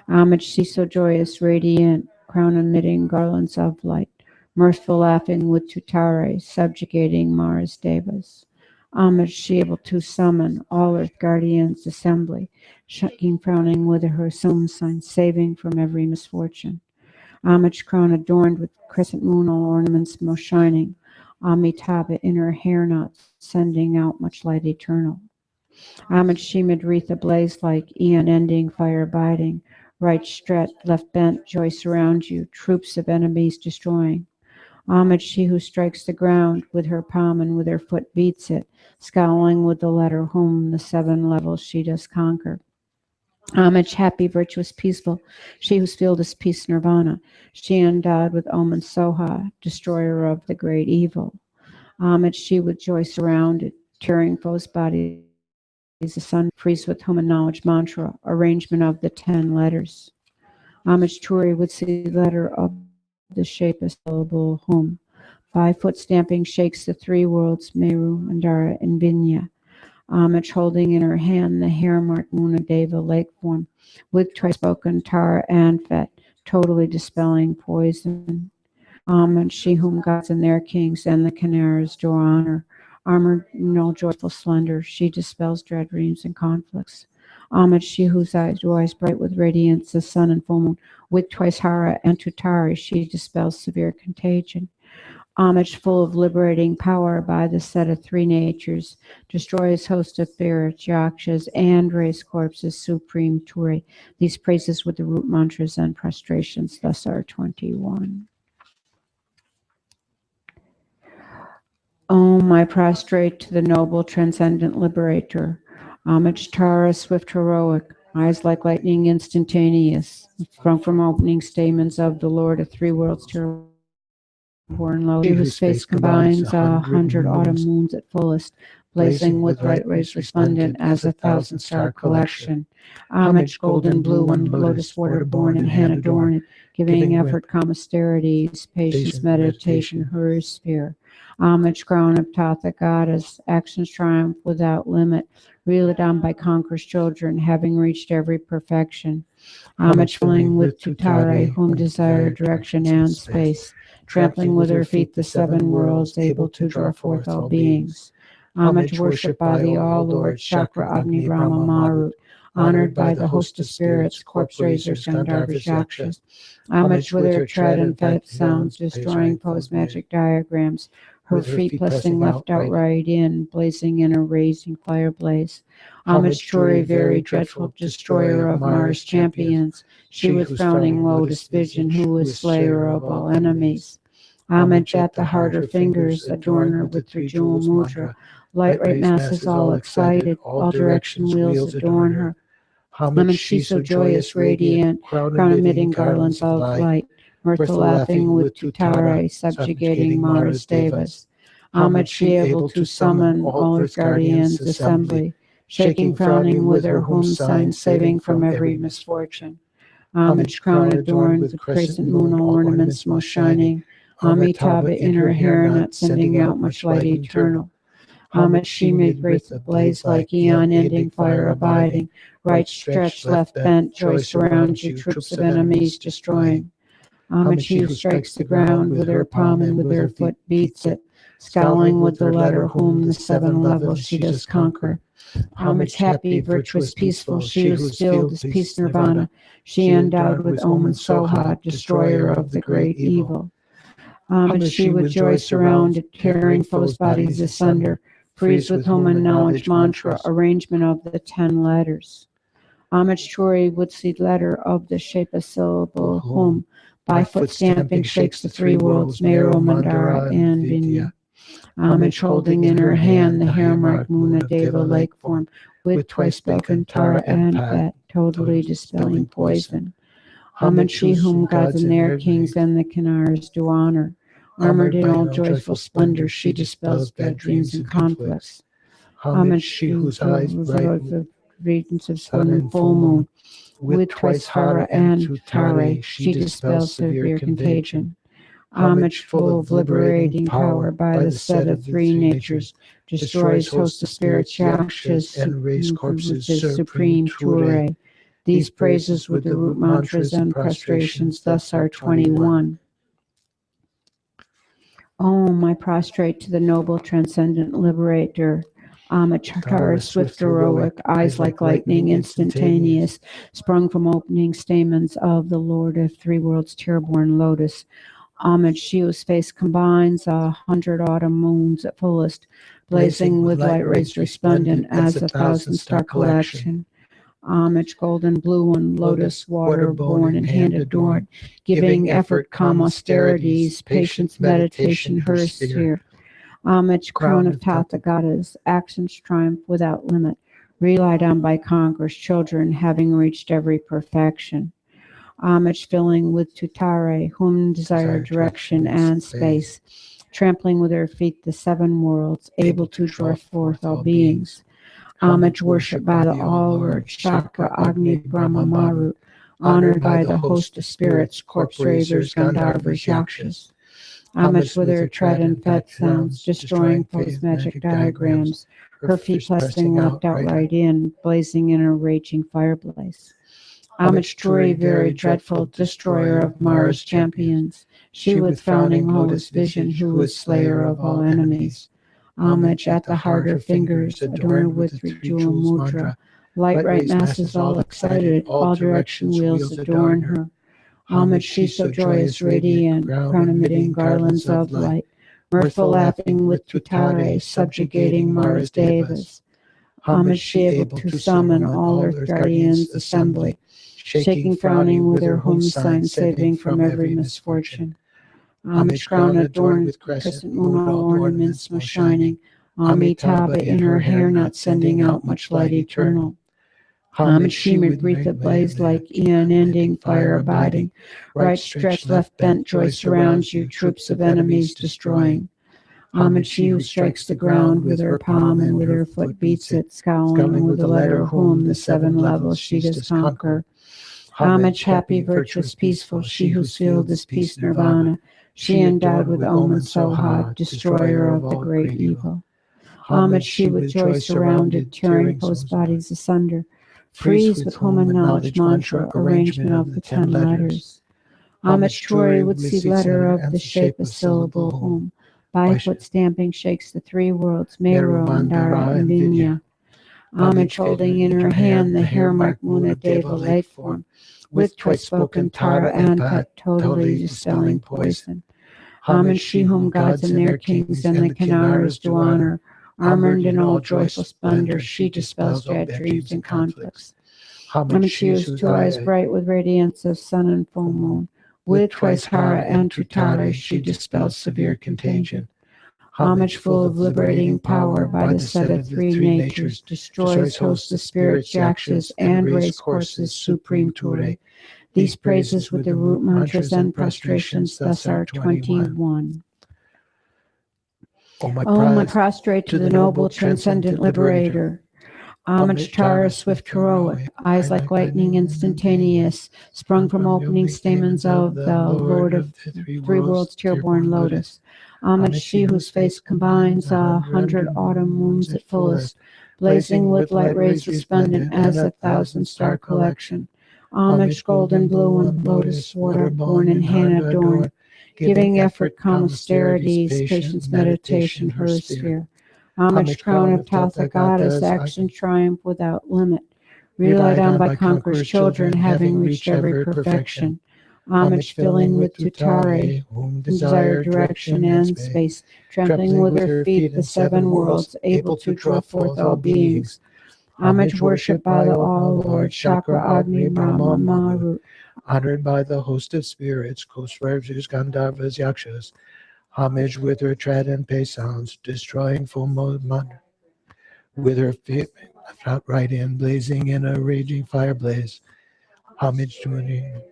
[SPEAKER 3] Homage she so joyous, radiant, crown emitting garlands of light, mirthful laughing with Tutare, subjugating Mara's devas. Homage she able to summon all earth guardians assembly, shaking frowning with her sum sign, saving from every misfortune. Homage crown adorned with crescent moon, all ornaments most shining. Amitabha in her hair knots, sending out much light eternal. Homage she made wreath ablaze like aeon ending fire abiding, right stretched, left bent, joy surrounds you, troops of enemies destroying. Homage she who strikes the ground with her palm and with her foot beats it, scowling with the letter whom the 7 levels she does conquer. Homage happy, virtuous, peaceful, she whose field is peace nirvana, she endowed with Om and Soha, destroyer of the great evil. Homage she with joy surrounded, tearing foes' bodies, the sun frees with Hum and knowledge mantra, arrangement of the 10 letters. Homage Turi with the letter of the shape of syllable Hum. 5 foot stamping shakes the 3 worlds, Meru, Mandara, and Vinya. Homage holding in her hand the hair-marked Munadeva lake form, with twice spoken Tara and Fet, totally dispelling poison. Homage she whom gods and their kings and the Kanaras do honor, armored in all joyful splendor, she dispels dread dreams and conflicts. Homage she whose eyes do eyes bright with radiance, the sun and full moon, with twice Hara and Tutari, she dispels severe contagion. Homage full of liberating power by the set of 3 natures, destroys host of spirits, yakshas, and raised corpses, supreme Turi. These praises with the root mantras and prostrations, thus are 21. Om, I prostrate to the noble transcendent liberator. Homage Tara, swift heroic, eyes like lightning instantaneous, sprung from opening stamens of the Lord of three worlds, born low, she whose face combines 100 autumn moons at fullest, blazing with light rays resplendent as 1,000-star collection. Homage golden blue one, lotus water born and hand adorned, giving effort calm austerities, patience meditation her sphere. Homage crown of Tatha goddess, actions triumph without limit, reeled down by conqueror's children, having reached every perfection. Homage filling with Tutare, whom desire direction and space, trampling with her feet the seven worlds, able to draw forth all beings. Homage worship by the All-Lord, Chakra Agni Brahma Marut, honored by the host of spirits, corpse raisers, Gandharvas Yakshas. Homage with her tread and fed sounds, destroying foes' magic diagrams, her feet pressing left outright in, blazing in a raging fire blaze. Homage Churi, very dreadful destroyer of Mars champions, she with frowning lotus vision, who was slayer of all enemies. Homage at the heart her fingers, adorn her with her jewel mudra, light right masses all excited, all direction wheels adorn her. Homage she so joyous, radiant, crown emitting garlands of light, mirthful laughing with Tutare, subjugating Mara's devas. Homage she able to summon all her guardians' assembly, shaking frowning with her home sign, saving from every misfortune. Homage crown adorned with crescent moon, all ornaments most shining, Amitabha in her hairnet, sending out much light eternal. Homage she made wraith ablaze like eon ending fire abiding, right stretched, left bent, joy surrounds you, troops of enemies destroying. Homage he who strikes the ground with her palm and with her foot beats it, scowling with the letter whom the seven levels she does conquer. Homage happy, virtuous, peaceful, she who stilled is peace nirvana, she endowed with Om Soha, destroyer of the great evil. Homage she with joy surrounded, tearing foes' bodies asunder, frees with home and knowledge mantra, arrangement of the 10 letters. Homage Churi with seed letter of the shape of syllable home, by foot stamping shakes the three worlds, Meru, Mandara, and Vinaya. Homage holding in her hand the hair marked Muna Deva lake form, with twice spoken Tara and Pat, totally dispelling poison. Homage she whom gods and their kings and the Kinnaras do honor, armored in all joyful splendor, she dispels bad dreams and conflicts. Homage she whose eyes bright the radiance of sun and full moon, with twice Hara and Tutare, she dispels severe contagion. Homage full of liberating power by the set of three natures, destroys hosts of spirits, yakshas, and raise corpses, supreme Ture. These praises with the root mantras and prostrations thus are 21. Om, I prostrate to the noble transcendent liberator. Homage Tara, swift heroic, eyes like lightning instantaneous, sprung from opening stamens of the Lord of three worlds, tear-born lotus. Homage she whose face combines 100 autumn moons at fullest, blazing with light rays resplendent as 1,000-star collection. Homage golden blue one, lotus water born and hand adorned, giving effort calm austerities, patience meditation her sphere. Homage crown of Tatha goddess, actions triumph without limit, relied on by conqueror's children, having reached every perfection. Homage filling with Tutare, whom desire direction and space, trampling with her feet the seven worlds, able to draw forth all beings. Homage worship by the All-Lord, Chakra Agni Brahma Marut, honored by the host of spirits, corpse raisers, Gandharvas Yakshas. Homage with her tread and fed sounds, destroying foes' magic diagrams, her feet pressing left outright in, blazing in a raging fire blaze. Homage Churi, very dreadful, destroyer of Mars champions, she with frowning lotus vision, who was slayer of all enemies. Homage at the heart her fingers, adorned with three jewel mudra, light right masses all excited, all direction wheels adorn her. Homage she so joyous, radiant, crown emitting garlands of light, mirthful laughing with Tutare, subjugating Mara's devas. Homage she able to summon all earth guardians' assembly, shaking frowning with her home sign, saving from every misfortune. Homage crown adorned with crescent moon, all ornaments most shining, Amitabha in her hair not sending out much light eternal. Homage she with wreath ablaze like unending fire abiding. Right stretched, left bent, joy surrounds you, troops of enemies destroying. Homage she who strikes the ground with her palm and with her foot beats it, scowling with the letter whom the 7 levels she does conquer. Homage happy, virtuous, peaceful, she whose field is peace nirvana. She endowed with Om and Soha, destroyer of the great evil. Homage she with joy surrounded, tearing post bodies asunder. Freeze with home and knowledge mantra, arrangement of the 10 letters. Homage Tori with seed letter of the shape of syllable home. By foot stamping shakes the 3 worlds, Meru, Mandara, and Vinya. Homage holding in her hand the hair mark Muna Deva light form. With twice spoken Tara and Pet, totally dispelling poison. Homage she whom gods and their kings and the Kinnaras do honor. Armored in all joyful splendor, she dispels bad dreams and conflicts. Homage she whose 2 eyes bright with radiance of sun and full moon. With twice Hara and Tutare, she dispels severe contagion. Homage full of liberating power by the set of 3 natures, destroys hosts of spirits, yakshas, and race courses, supreme Ture. These praises with the root mantras and prostrations thus are 21. Om I prostrate to the noble transcendent liberator. Homage Tara, swift heroic, eyes like lightning instantaneous, sprung from opening stamens of the Lord of 3 worlds, tear-born lotus. Homage she whose face combines 100 autumn moons at fullest, blazing with light rays resplendent as 1,000 star collection. Homage golden blue and lotus water born in hand adorned, giving effort, calm austerities, patience, meditation, her sphere. Homage crown of Tatha goddess, action triumph without limit, relied on by conquerors' children, having reached every perfection. Homage filling with Tutare, whom desire direction and space, trampling with her feet the 7 worlds, able to draw forth all beings. Homage worshipped by the All-Lord, Chakra Agni Brahma Maru, honored by the host of spirits, Kosravas, Gandharvas, Yakshas. Homage with her tread and pace sounds, destroying full mud. With her feet right in, blazing in a raging fire blaze. Homage to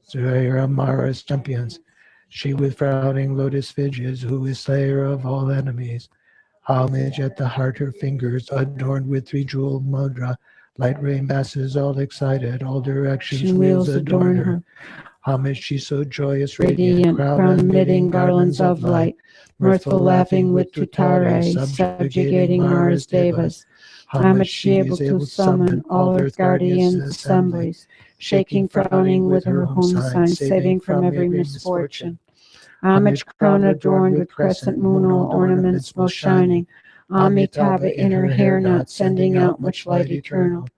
[SPEAKER 3] Suraya Mara's champions. She with frowning lotus fidges, who is slayer of all enemies. Homage at the heart, her fingers adorned with 3-jeweled mudra. Light rain masses all excited, all directions wheels adorn her. Homage she so joyous, radiant, crown emitting garlands of light, mirthful laughing with Tutare, subjugating Mara's devas. Homage she able to summon all earth guardians' assemblies, shaking, frowning with her home sign, saving from every misfortune. Homage crown adorned with crescent moonal ornaments most shining, Amitabha in her hair not sending out much light eternal.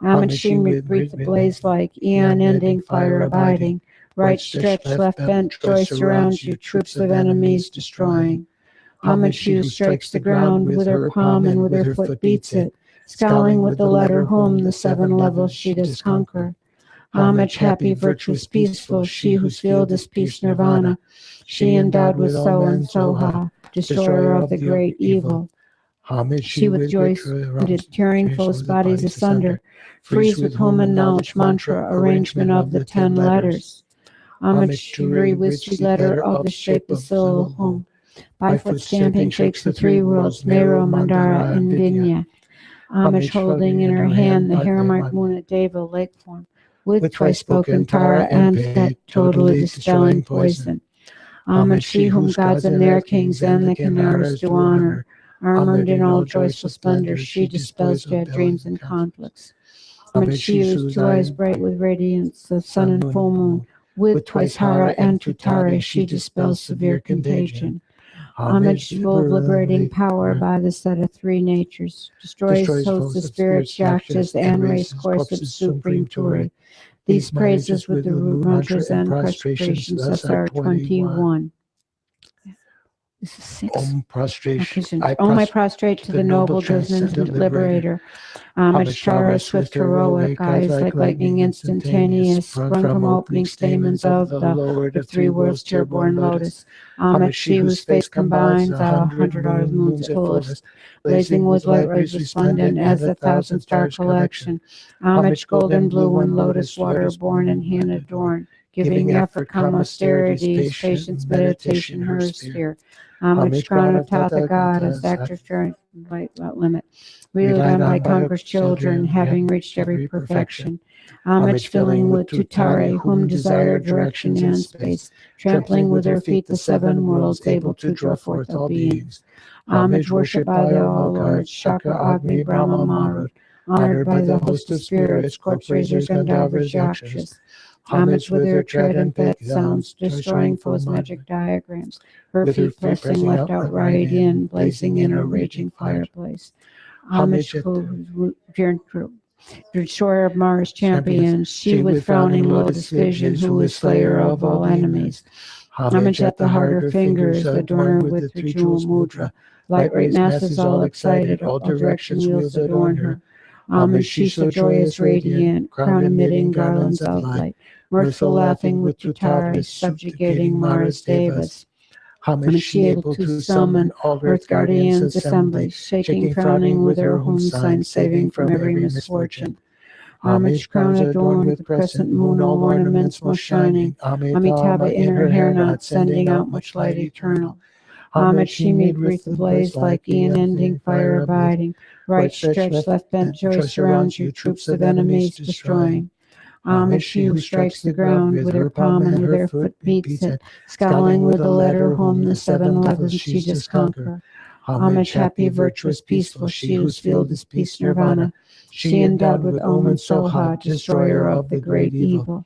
[SPEAKER 3] Homage she with wreath ablaze like eon-ending fire abiding, right stretched, left bent, joy surrounds you, troops of enemies destroying. Homage she who strikes the ground with her palm and with her foot beats it, scowling with the letter whom the 7 levels she does conquer. Homage happy, virtuous, peaceful, she whose field is peace nirvana. She endowed with So and Soha, destroyer of the great evil. Homage she with joy surrounded, tearing foes' bodies asunder, freeze with home and knowledge mantra, arrangement of the 10 letters. Homage to Ri with seed letter of the shape of syllable home. By foot stamping shakes the 3 worlds, Meru, Mandara, and Vinya. Homage holding in her hand the hair mark Muna Deva lake form, with twice spoken Tara and Pet, totally dispelling poison. Homage she whom gods and their kings and the Kinnaras do honor, armored in all joyful splendor, she dispels bad dreams and conflicts. Homage she whose 2 eyes bright with radiance of sun and full moon, with twice Hara and Tutare, she dispels severe contagion. Homage full of liberating power by the set of 3 natures, destroys hosts of spirits, yakshas, and race courses, supreme Ture. These praises with the root mantras and prostrations thus are 21. This is 6.
[SPEAKER 1] Om prostration. I
[SPEAKER 3] I prostrate to the noble transcendent liberator. Homage, Tara, swift, heroic, eyes like lightning, instantaneous, sprung from opening stamens of the
[SPEAKER 1] Lord
[SPEAKER 3] of three worlds, tear-born lotus. Homage, she whose face combines 100 hours moons at fullest, blazing with light rays resplendent as the thousand-star collection. Homage, golden blue and lotus water born and hand adorned, giving effort, calm austerities, patience, meditation, her sphere. Homage, crown of Tatha goddess, actor strength, light without limit. Wheeled on by conqueror's children, having reached every perfection. Homage, filling with Tutare, whom desire direction and space, trampling with her feet the 7 worlds, able to draw forth all beings. Homage, worshipped by the all lords, Shaka, Agni, Brahma, Marut, honored by the host of spirits, corpse raisers, Gandharvas, Yakshas. Homage with her tread and pet sounds, destroying foes' magic diagrams. Her feet pressing left out right in, blazing in a raging fireplace. Homage who destroyer of Mars champions, she with frowning lotus vision, who is slayer of all enemies. Homage at the heart her fingers, adorn her with her jewel mudra. Light rate masses all excited, all directions wheels adorn her. Homage, she so joyous, radiant, crown emitting garlands of light. Mirthful laughing with Tutaris, subjugating Mara's devas. Homage, she able to summon all earth guardians' assemblies, shaking, frowning with her home sign, saving from every misfortune. Homage, crown adorned with crescent moon, all ornaments most shining. Amitabha in her hairknot, sending out much light eternal. Homage, she made wreath ablaze like eon ending fire abiding. Right stretched, left bent, joy surrounds you, troops of enemies destroying. Homage, she who strikes the ground with her palm and with her foot beats it, scowling with the letter home the 7 levels she does conquer. Homage, happy, virtuous, peaceful, she whose field is peace nirvana. She endowed with Om and Soha, destroyer of the great evil.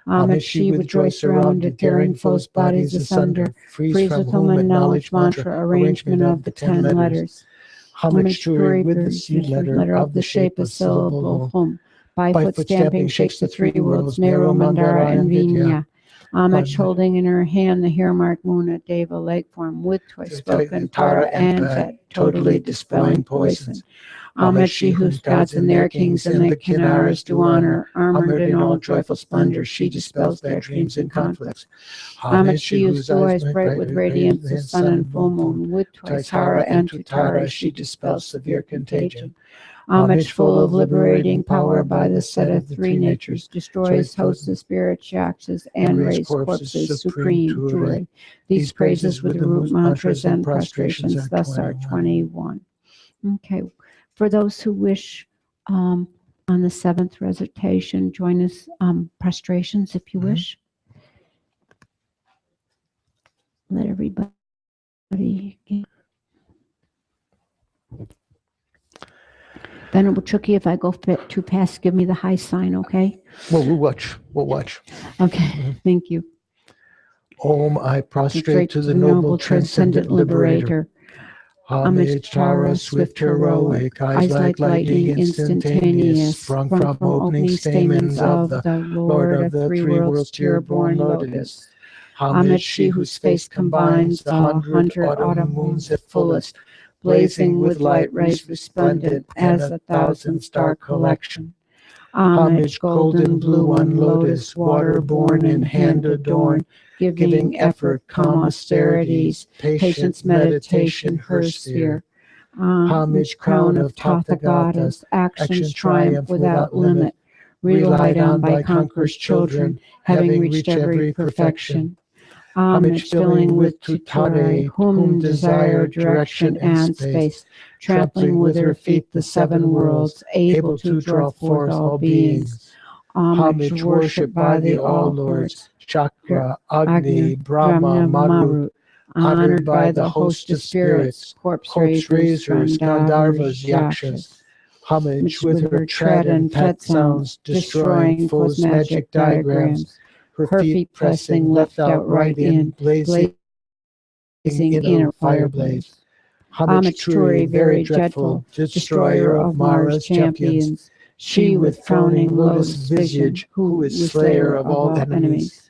[SPEAKER 3] Homage, she with joy surrounded, tearing foes' bodies asunder, frees with whom and knowledge mantra, arrangement of the 10 letters. Homage to her with the seed letter of the shape of syllable hum. By foot stamping shakes the 3 worlds, Meru, Mandara, and Vinya. Homage holding in her hand the hair mark Muna Deva leg form with twice spoken Tara and Vet, totally dispelling poison. Homage she whose gods and their kings and the Kinnaras do honor, armored in all joyful splendor, she dispels their dreams and conflicts. Homage she whose eyes bright with radiance of sun and full moon, with twice Hara and Tutara, she dispels severe contagion. Homage full of liberating power by the set of 3 natures, destroys hosts of spirits, yakshas, and raised corpses, supreme jewelry. These praises with the root mantras and prostrations, thus are 21. Okay, for those who wish on the 7th recitation, join us prostrations if you wish. Let everybody get. Venerable Chucky, if I go too fast, give me the high sign, okay?
[SPEAKER 1] Well, we'll watch. We'll watch.
[SPEAKER 3] Okay, thank you.
[SPEAKER 1] Om, I prostrate to the noble transcendent liberator. Homage, Tara, swift, heroic, eyes like lightning, instantaneous, sprung from opening stamens of the Lord of the 3 worlds, tear-born lotus. Homage, she whose face combines the 100 autumn moons at fullest, blazing with light rays resplendent as a 1,000-star collection. Homage, golden blue on lotus, water born and hand adorned, giving effort, calm austerities, patience, meditation, her sphere. Homage, crown of Tathagatas, actions triumph without limit, relied on by conqueror's children, having reached every perfection. Homage filling with Tutare, whom desire direction and space, trampling with her feet the 7 worlds, able to draw forth all beings. Homage worshipped by the all lords, Chakra, Agni, Brahma, Marut, honored by the host of spirits, corpse raisers, Gandharvas, Yakshas. Homage with her tread and pet sounds, destroying foes' magic diagrams. Her feet pressing left out right in, blazing in a fire blaze. Homage Turi, very dreadful, destroyer of Mara's champions. She with frowning lotus visage, who is slayer of all enemies.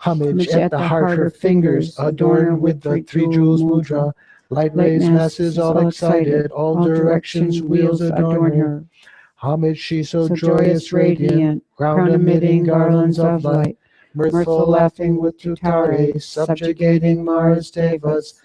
[SPEAKER 1] Homage at the heart her fingers, adorned with the three jewels mudra. Light rays, masses all excited, all directions wheels adorn her. Homage she so joyous, radiant, crown emitting garlands of light. Mirthful laughing with Tutare, subjugating Mara's devas.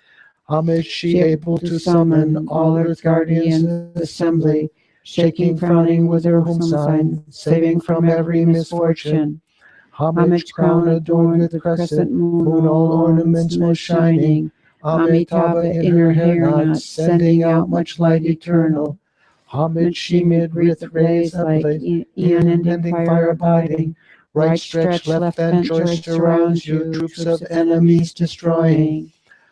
[SPEAKER 1] Homage she able to summon all earth guardians assembly, shaking, frowning with her home sign, saving from every misfortune. Homage crown adorned with the crescent moon, all ornaments most shining. Amitabha in her hair knot, sending out much light eternal. Homage she mid with rays ablaze, eon ending fire abiding. Right stretch, left bent, joy surrounds you, troops of enemies destroying.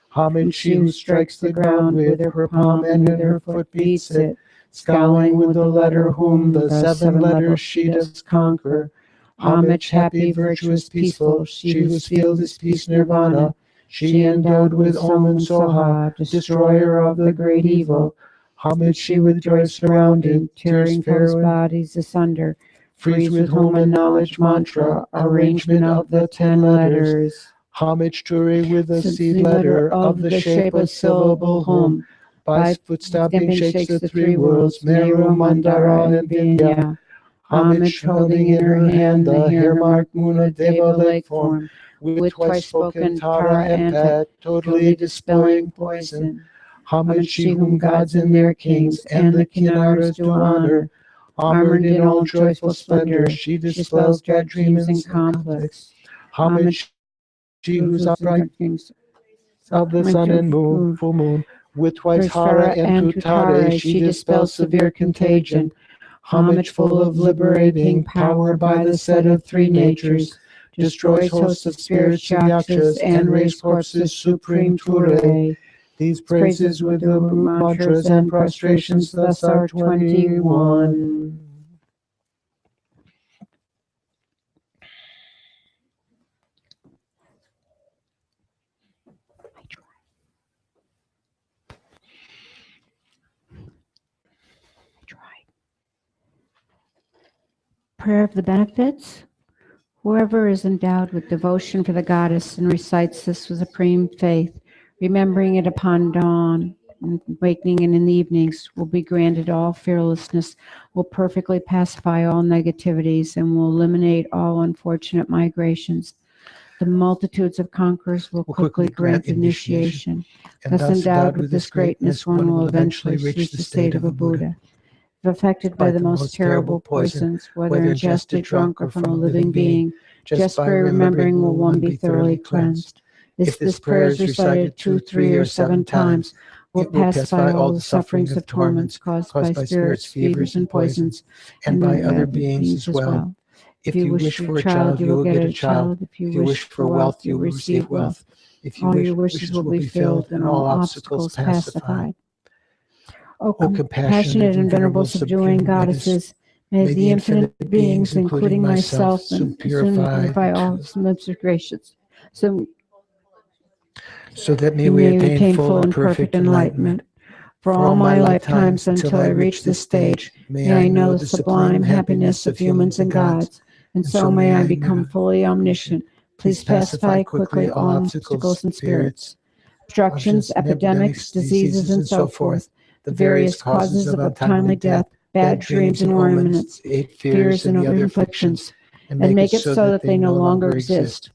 [SPEAKER 1] Homage she who strikes the ground with her palm and with her foot beats it, scowling with the letter whom the 7 letters she does conquer. Homage happy, virtuous, peaceful, she whose field is peace nirvana. She endowed with Om and Soha, destroyer of the great evil. Homage she with joy surrounding, tearing foes' bodies asunder. Freeze with home and knowledge mantra, arrangement of the 10 letters. Homage Turi with the seed letter of the shape of syllable home. By foot-stamping shakes the 3 worlds, Meru, Mandara, and Vindhya. Homage holding in her hand the hair-marked Muna Deva leg form, with twice spoken Tara and Pet, totally dispelling poison. Homage she whom gods and their kings and the Kinnaras do honor. Armored in all joyful splendor, she dispels dread dreams and conflicts. Homage she whose upright of the sun and moon, full moon, with twice Hara and Tutare, she dispels severe contagion. Homage full of liberating power by the set of 3 natures, destroys hosts of spirits, yakshas, and raise corpses, supreme Ture. These praises with the mantras and prostrations thus are 21.
[SPEAKER 3] Prayer of the benefits. Whoever is endowed with devotion for the goddess and recites this with supreme faith, remembering it upon dawn, and wakening and in the evenings, will be granted all fearlessness, will perfectly pacify all negativities, and will eliminate all unfortunate migrations. The multitudes of conquerors will quickly grant initiation. Thus endowed with this greatness, one will eventually reach the state of a Buddha. If affected by the most terrible poisons, whether ingested, drunk, or from a living being, just by remembering will one be thoroughly cleansed. If this prayer is recited 2, 3, or 7 times, will pacify all the sufferings of torments caused by spirits, fevers, and poisons, and by other beings as well. If you wish for a child, you will get a child. If you wish for wealth, you will receive wealth. All your wishes will be filled and all obstacles pacified. O compassionate and venerable subduing goddesses, may the infinite beings, including myself, and purify all obscurations, so
[SPEAKER 1] that may we attain full and perfect enlightenment.
[SPEAKER 3] For all my lifetimes until I reach this stage, may I know the sublime happiness of humans and gods, and so may I become fully omniscient. Please pacify quickly all obstacles and spirits, obstructions, epidemics, diseases, and so forth, the various causes of untimely death, bad dreams and ornaments, fears and other afflictions, and make it so that they no longer exist.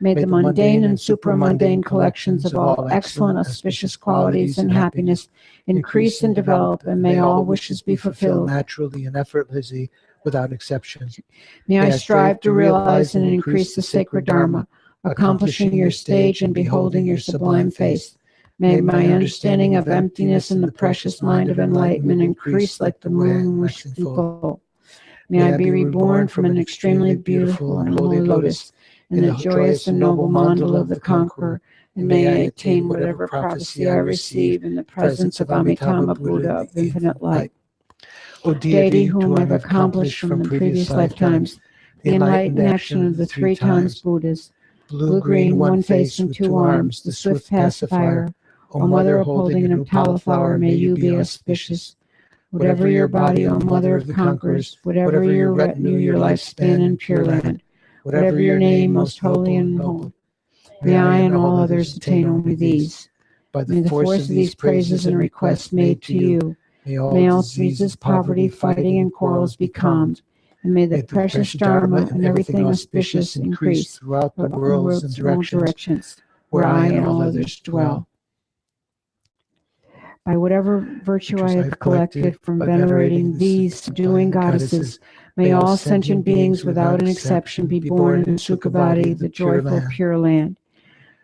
[SPEAKER 3] May the mundane and supramundane collections of all excellent auspicious qualities and happiness increase and develop, and may all wishes be fulfilled
[SPEAKER 1] naturally and effortlessly without exception.
[SPEAKER 3] May I strive to realize and increase the sacred Dharma, accomplishing your stage and beholding your sublime face. May my understanding of emptiness and the precious mind of enlightenment increase like the moon which is full. May I be reborn from an extremely beautiful and holy lotus in the joyous and noble mandala of the conqueror, and may I attain whatever prophecy I receive in the presence of Amitabha Buddha of infinite light.
[SPEAKER 1] O
[SPEAKER 3] Deity whom I have accomplished from the previous lifetimes, the enlightened action of the 3 times Buddhas, blue-green, one face and 2 arms, the swift pacifier, O Mother holding an impala flower, may you be auspicious. Whatever your body, O Mother of the conquerors, whatever your retinue, your lifespan in Pure Land, whatever your name, most holy and noble. May I and all others attain only these.
[SPEAKER 1] By
[SPEAKER 3] May the force of these praises and requests made to you, may all diseases, poverty, fighting, and quarrels be calmed, and may the precious Dharma and everything auspicious increase
[SPEAKER 1] throughout the worlds and
[SPEAKER 3] all
[SPEAKER 1] directions
[SPEAKER 3] where I and all others dwell. By whatever virtue I have collected from venerating these subduing goddesses, may all sentient beings without an exception be born in Sukhabadi, the joyful Pure Land.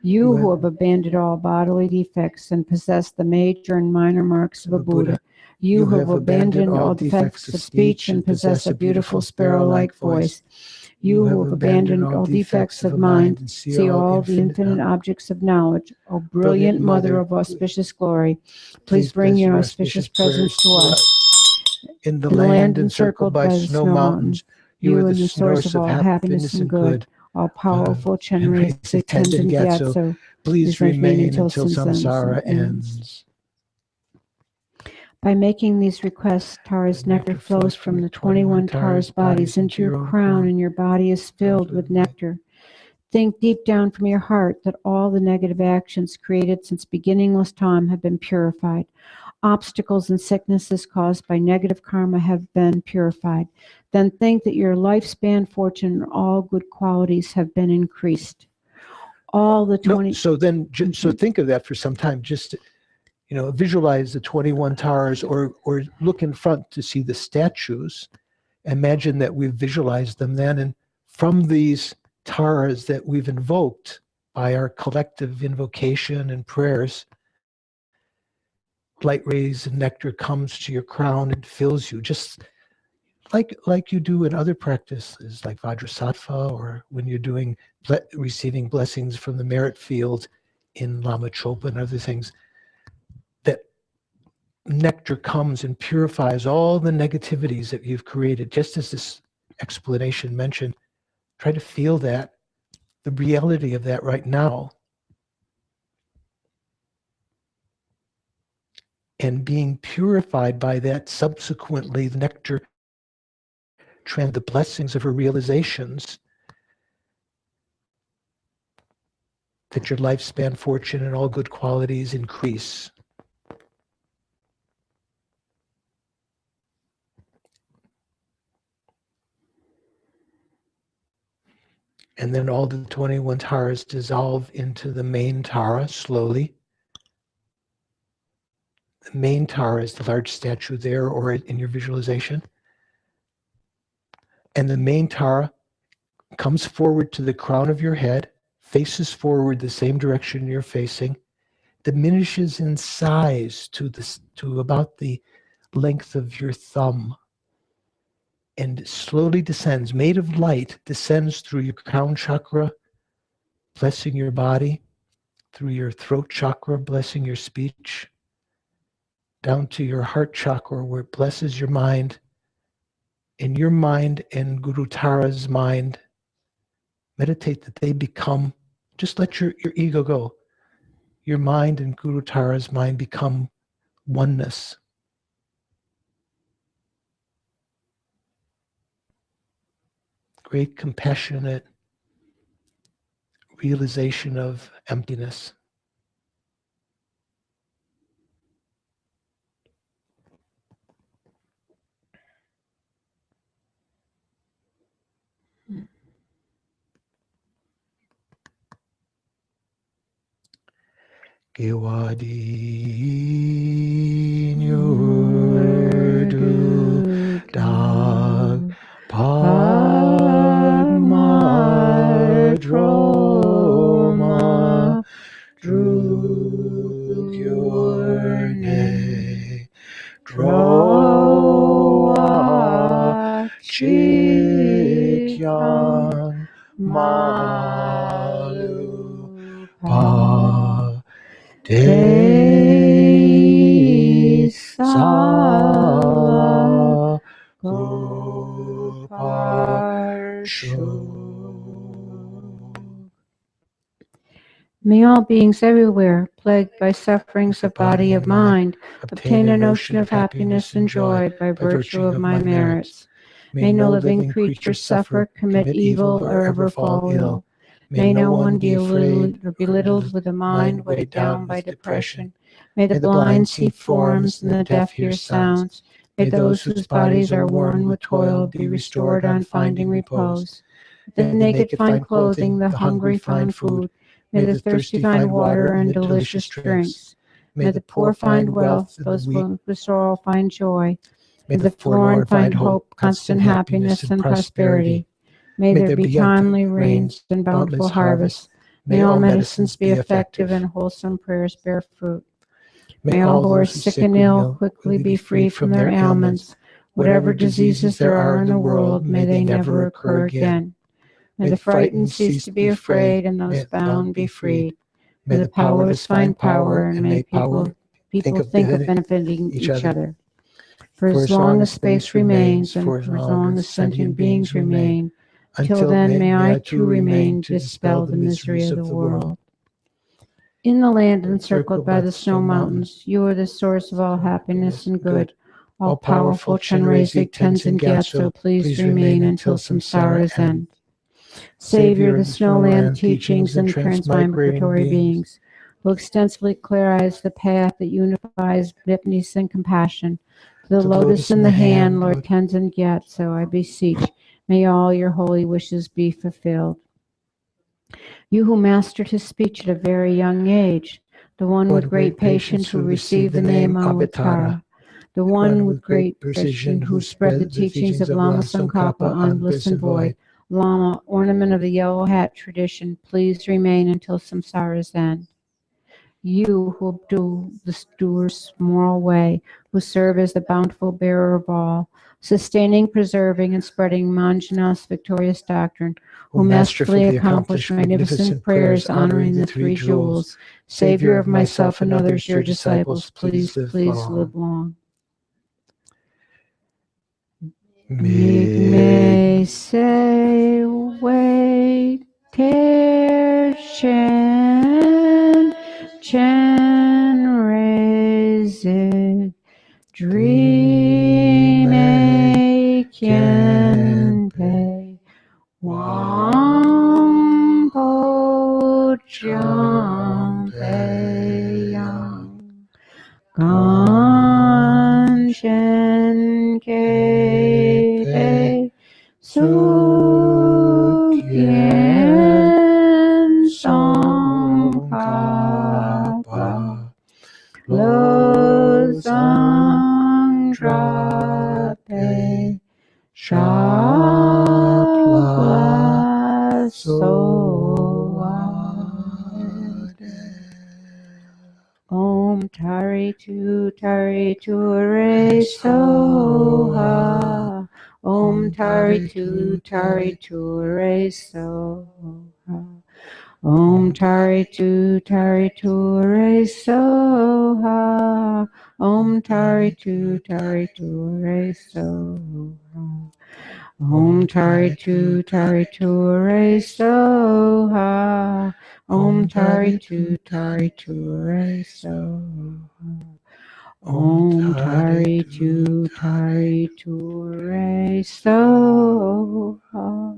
[SPEAKER 3] You who have abandoned all bodily defects and possess the major and minor marks of a Buddha, you who have abandoned all defects of speech and possess a beautiful sparrow-like voice, you who have abandoned all defects of mind and see all the infinite objects of knowledge, O brilliant Mother of auspicious glory, please bring your auspicious presence to us.
[SPEAKER 1] In the land encircled by snow mountains, you are the source of all happiness and good.
[SPEAKER 3] All powerful Chenrezig Tenzin Gyatso,
[SPEAKER 1] Please remain until samsara ends.
[SPEAKER 3] By making these requests, Tara's nectar flows from the 21 Tara's bodies into your crown, and your body is filled with nectar. Think deep down from your heart that all the negative actions created since beginningless time have been purified. Obstacles and sicknesses caused by negative karma have been purified. Then think that your lifespan, fortune, and all good qualities have been increased. All the 20...
[SPEAKER 1] So think of that for some time. Just, visualize the 21 Taras or look in front to see the statues. Imagine that we've visualized them then. And from these Taras that we've invoked by our collective invocation and prayers, light rays and nectar comes to your crown and fills you, just like you do in other practices, like Vajrasattva, or when you're doing receiving blessings from the merit field in Lama Chopa and other things. That nectar comes and purifies all the negativities that you've created, just as this explanation mentioned. Try to feel that, the reality of that right now. And being purified by that, subsequently, the nectar, the blessings of her realizations, that your lifespan, fortune, and all good qualities increase. And then all the 21 Taras dissolve into the main Tara slowly. The main Tara is the large statue there or in your visualization. And the main Tara comes forward to the crown of your head, faces forward the same direction you're facing, diminishes in size to about the length of your thumb, and slowly descends, made of light, descends through your crown chakra, blessing your body, through your throat chakra, blessing your speech, down to your heart chakra where it blesses your mind. In your mind and Guru Tara's mind, meditate that they become, just let your ego go. Your mind and Guru Tara's mind become oneness. Great compassionate realization of emptiness. Gewadi nyurdu dag padmadroma drugyurne droa chikyan malu pa Te sa Goparsho.
[SPEAKER 3] May all beings everywhere, plagued by sufferings of body and mind, obtain a notion of happiness and joy by virtue of my merits. May no living creature suffer, commit evil, or ever fall ill. May no one be belittled with a mind weighed down by depression. May the blind see forms and the deaf hear sounds. May those whose bodies are worn with toil be restored on finding repose. The naked find clothing, the hungry find food. May the thirsty find water and delicious drinks. May the poor find wealth, those with sorrow find joy. May the forlorn find hope, constant happiness, and prosperity. May there be timely rains and bountiful harvests. May all medicines be effective and wholesome prayers bear fruit. May all who are sick and ill quickly be free from their ailments. Whatever diseases there are in the world, may they never occur again. May the frightened cease to be afraid, and those bound be freed. May the powerless find power, and may people think of benefiting each other. For as long as space remains, and for as long as sentient beings remain, till then may I too remain to dispel the misery of the world. In the land encircled by the snow mountains, you are the source of all happiness and good. All powerful Chenrezig Tenzin Gyatso, please remain until samsara's end. Savior of the snowland teachings and transmigratory beings, who extensively clarize the path that unifies forgiveness and compassion. To the lotus in the hand, Lord Tenzin Gyatso, I beseech, may all your holy wishes be fulfilled. You who mastered his speech at a very young age, the one with great patience who received the name Avatara, the one with great precision who spread the teachings of Lama Tsongkhapa on bliss and void, Lama, ornament of the yellow hat tradition, please remain until samsara's end. You who do the steward's moral way, who serve as the bountiful bearer of all, sustaining, preserving, and spreading Manjunath's victorious doctrine, who masterfully accomplish magnificent prayers honoring the three jewels, Savior of myself and others, your disciples, please live long. May say wait Chen Chenrezig dream Kien Pei Wampo Jam Pei Yang Gan Shen Kei Pei Su Kien Song Papa Lo Zang Dra Pei Shapla Soade Om Tari Tu Re Soha Om Tari Tu Re Soha Om Tari Tu Re Soha Om Tari Tu Re Soha Om Tari Tu Re Soha Om Tari Tu Re Soha Om Tari Tu Re Soha.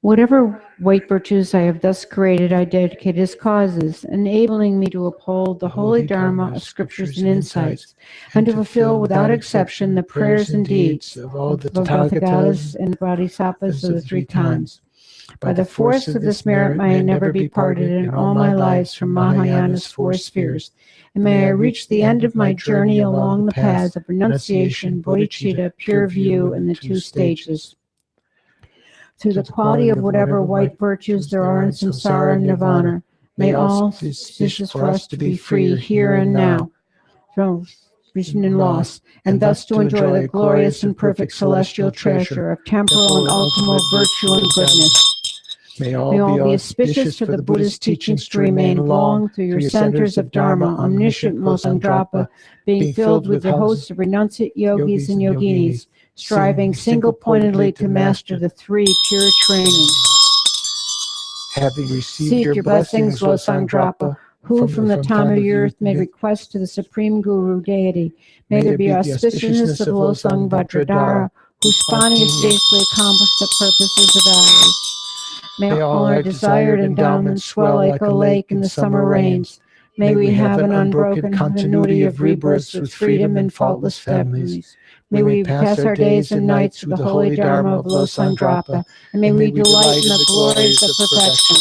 [SPEAKER 3] Whatever white virtues I have thus created, I dedicate as causes, enabling me to uphold the holy Dharma of scriptures and insights, and to fulfill without exception the prayers and deeds of all the Tathagatas and Bodhisattvas of the three times. By the force of this merit may I never be parted in all my lives from Mahayana's four spheres, and may I reach the end of my journey along the paths of renunciation, bodhicitta, pure view, and the two stages. Through the quality of whatever white virtues there are in samsara and nirvana, may all auspicious for us to be free here and now from vision and loss, and thus to enjoy the glorious and perfect celestial treasure of temporal and ultimate virtue and goodness. May all be auspicious for the Buddha's teachings to remain long through your centers of Dharma, omniscient Mosamdrapa, being filled with the hosts of renunciate yogis and yoginis, striving single-pointedly to master the three pure trainings.
[SPEAKER 1] Having received your blessings, Losangdrapa,
[SPEAKER 3] who from the time of the earth made request to the supreme Guru deity. May there be auspiciousness of Losang Vajradhara, whose spontaneously accomplish the purposes of ours. May all our desired endowments swell like a lake in the summer rains. May we have an unbroken continuity of rebirths with freedom and faultless families. May we pass our days and nights with the holy Dharma of Losandrapa, and may we delight in the glories of perfection.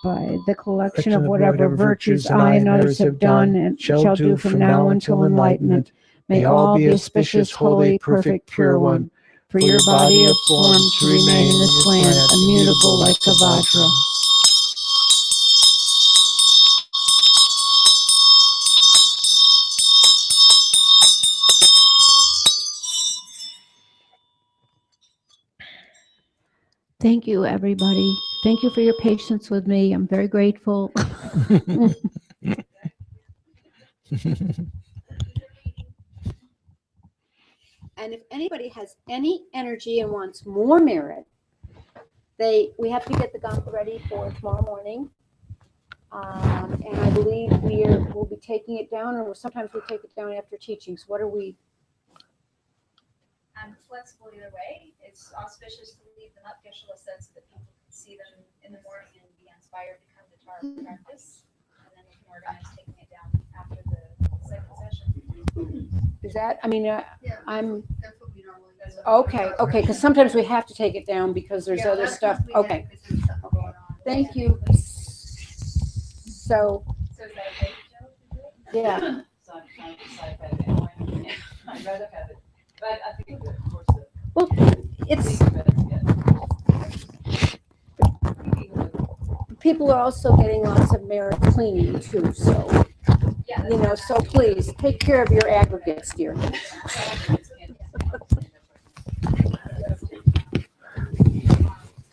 [SPEAKER 3] By the collection of whatever virtues I and others have done and shall do from now until enlightenment, may all be auspicious, holy, perfect, pure one. For your body of form to remain in this land, immutable like the Vajra. Thank you, everybody. Thank you for your patience with me. I'm very grateful.
[SPEAKER 4] And if anybody has any energy and wants more merit, we have to get the Gampa ready for tomorrow morning. And I believe we'll be taking it down, or sometimes we take it down after teachings. What are we?
[SPEAKER 5] I'm flexible either way. It's auspicious to leave them up, Geshe-la said, so that people can see them in the morning and be inspired to come to Tara practice. And then we can organize taking it down after the second session.
[SPEAKER 4] Is that? I mean, I'm.
[SPEAKER 2] That's what we normally do.
[SPEAKER 4] Okay, because sometimes we have to take it down because there's other stuff. Okay, thank you. So,
[SPEAKER 5] So is that okay, Joe?
[SPEAKER 4] yeah,
[SPEAKER 6] So I'm trying to decide if I have anywhere. I'd rather have it, but I think of course,
[SPEAKER 4] well, it's, people are also getting lots of merit cleaning too, so,
[SPEAKER 5] Yeah.
[SPEAKER 4] so please take care of your aggregates, dear.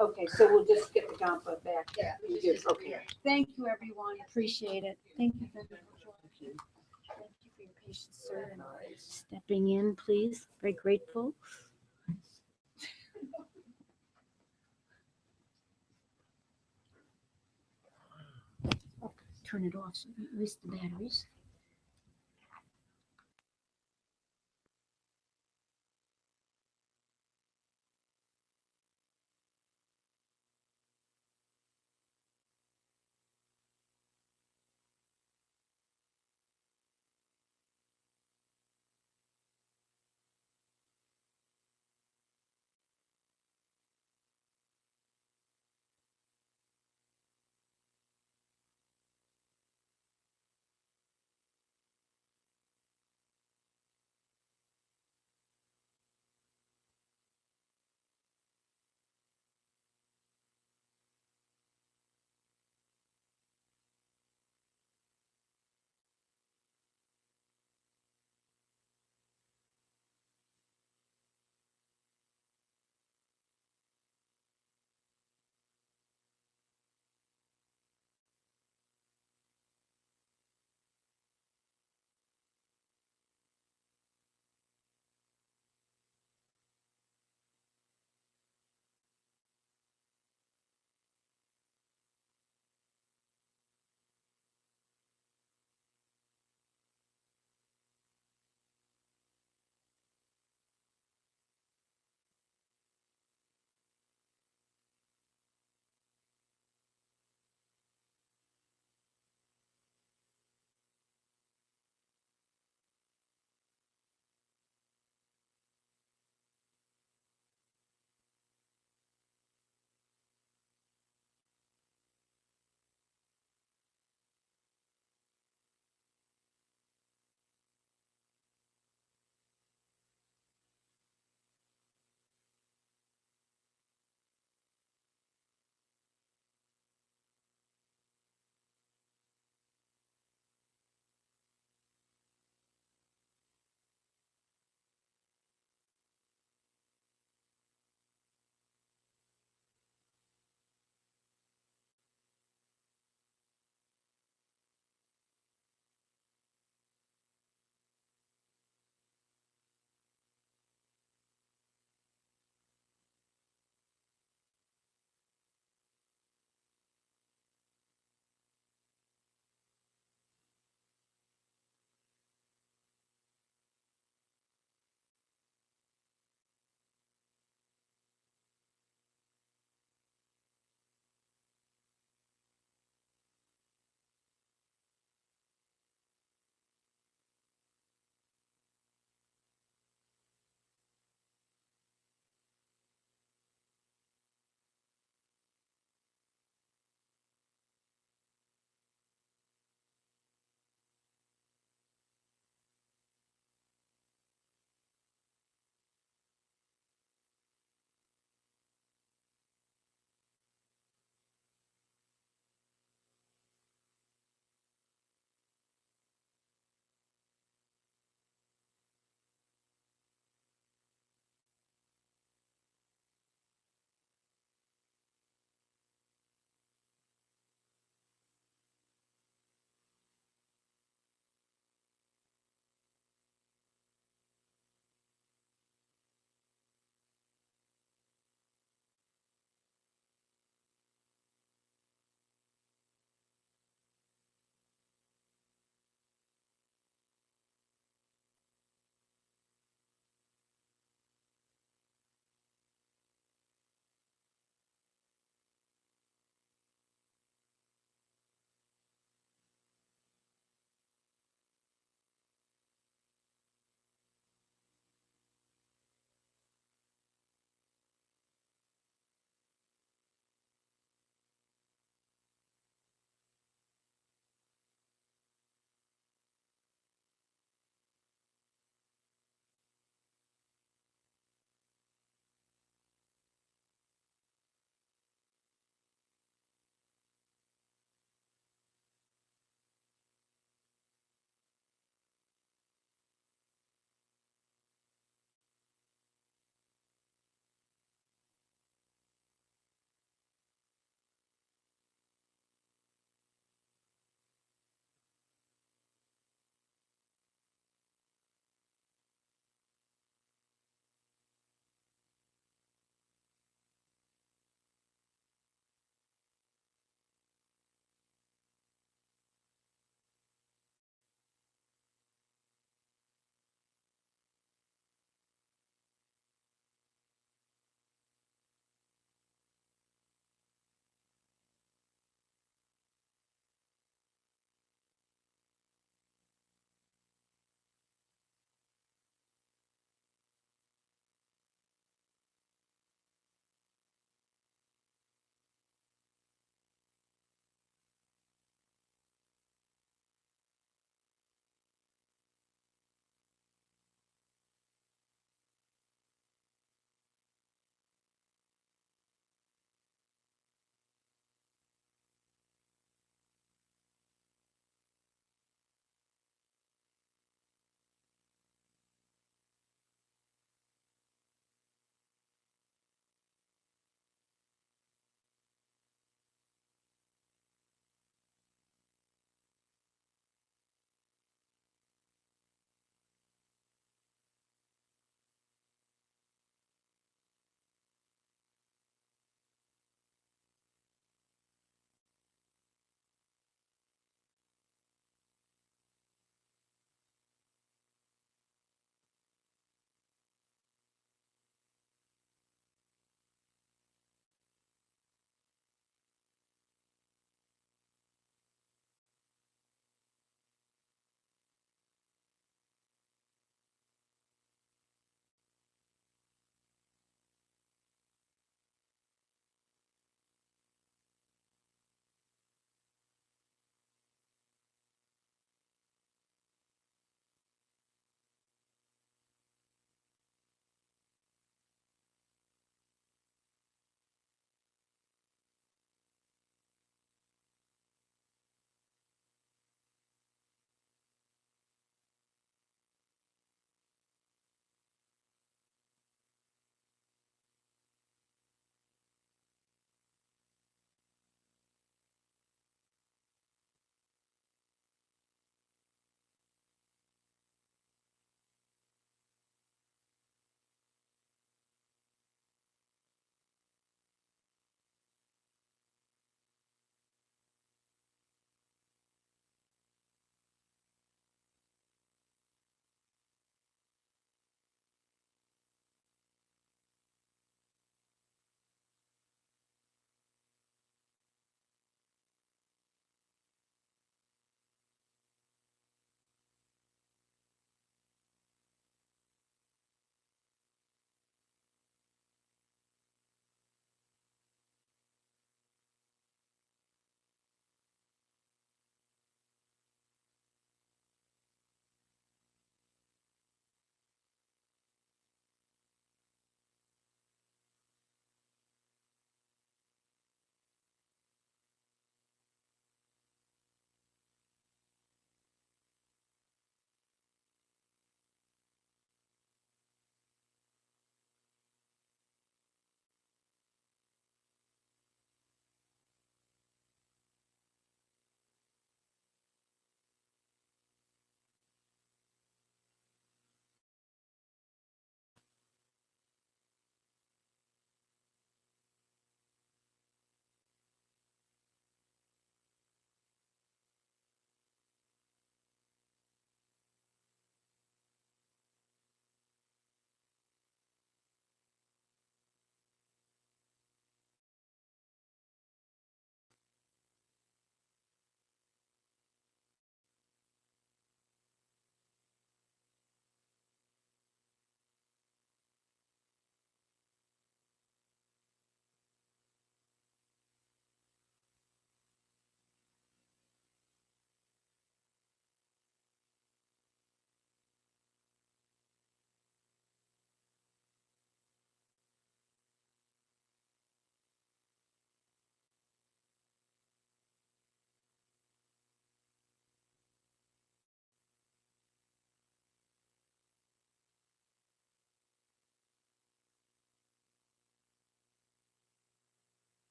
[SPEAKER 4] Okay, so we'll just get the Gampa back.
[SPEAKER 2] Yeah.
[SPEAKER 4] Okay. Thank you, everyone. Appreciate it. Thank you very much. Thank you for your patience, sir, and stepping in, please. Very grateful. Turn it off so we waste the batteries.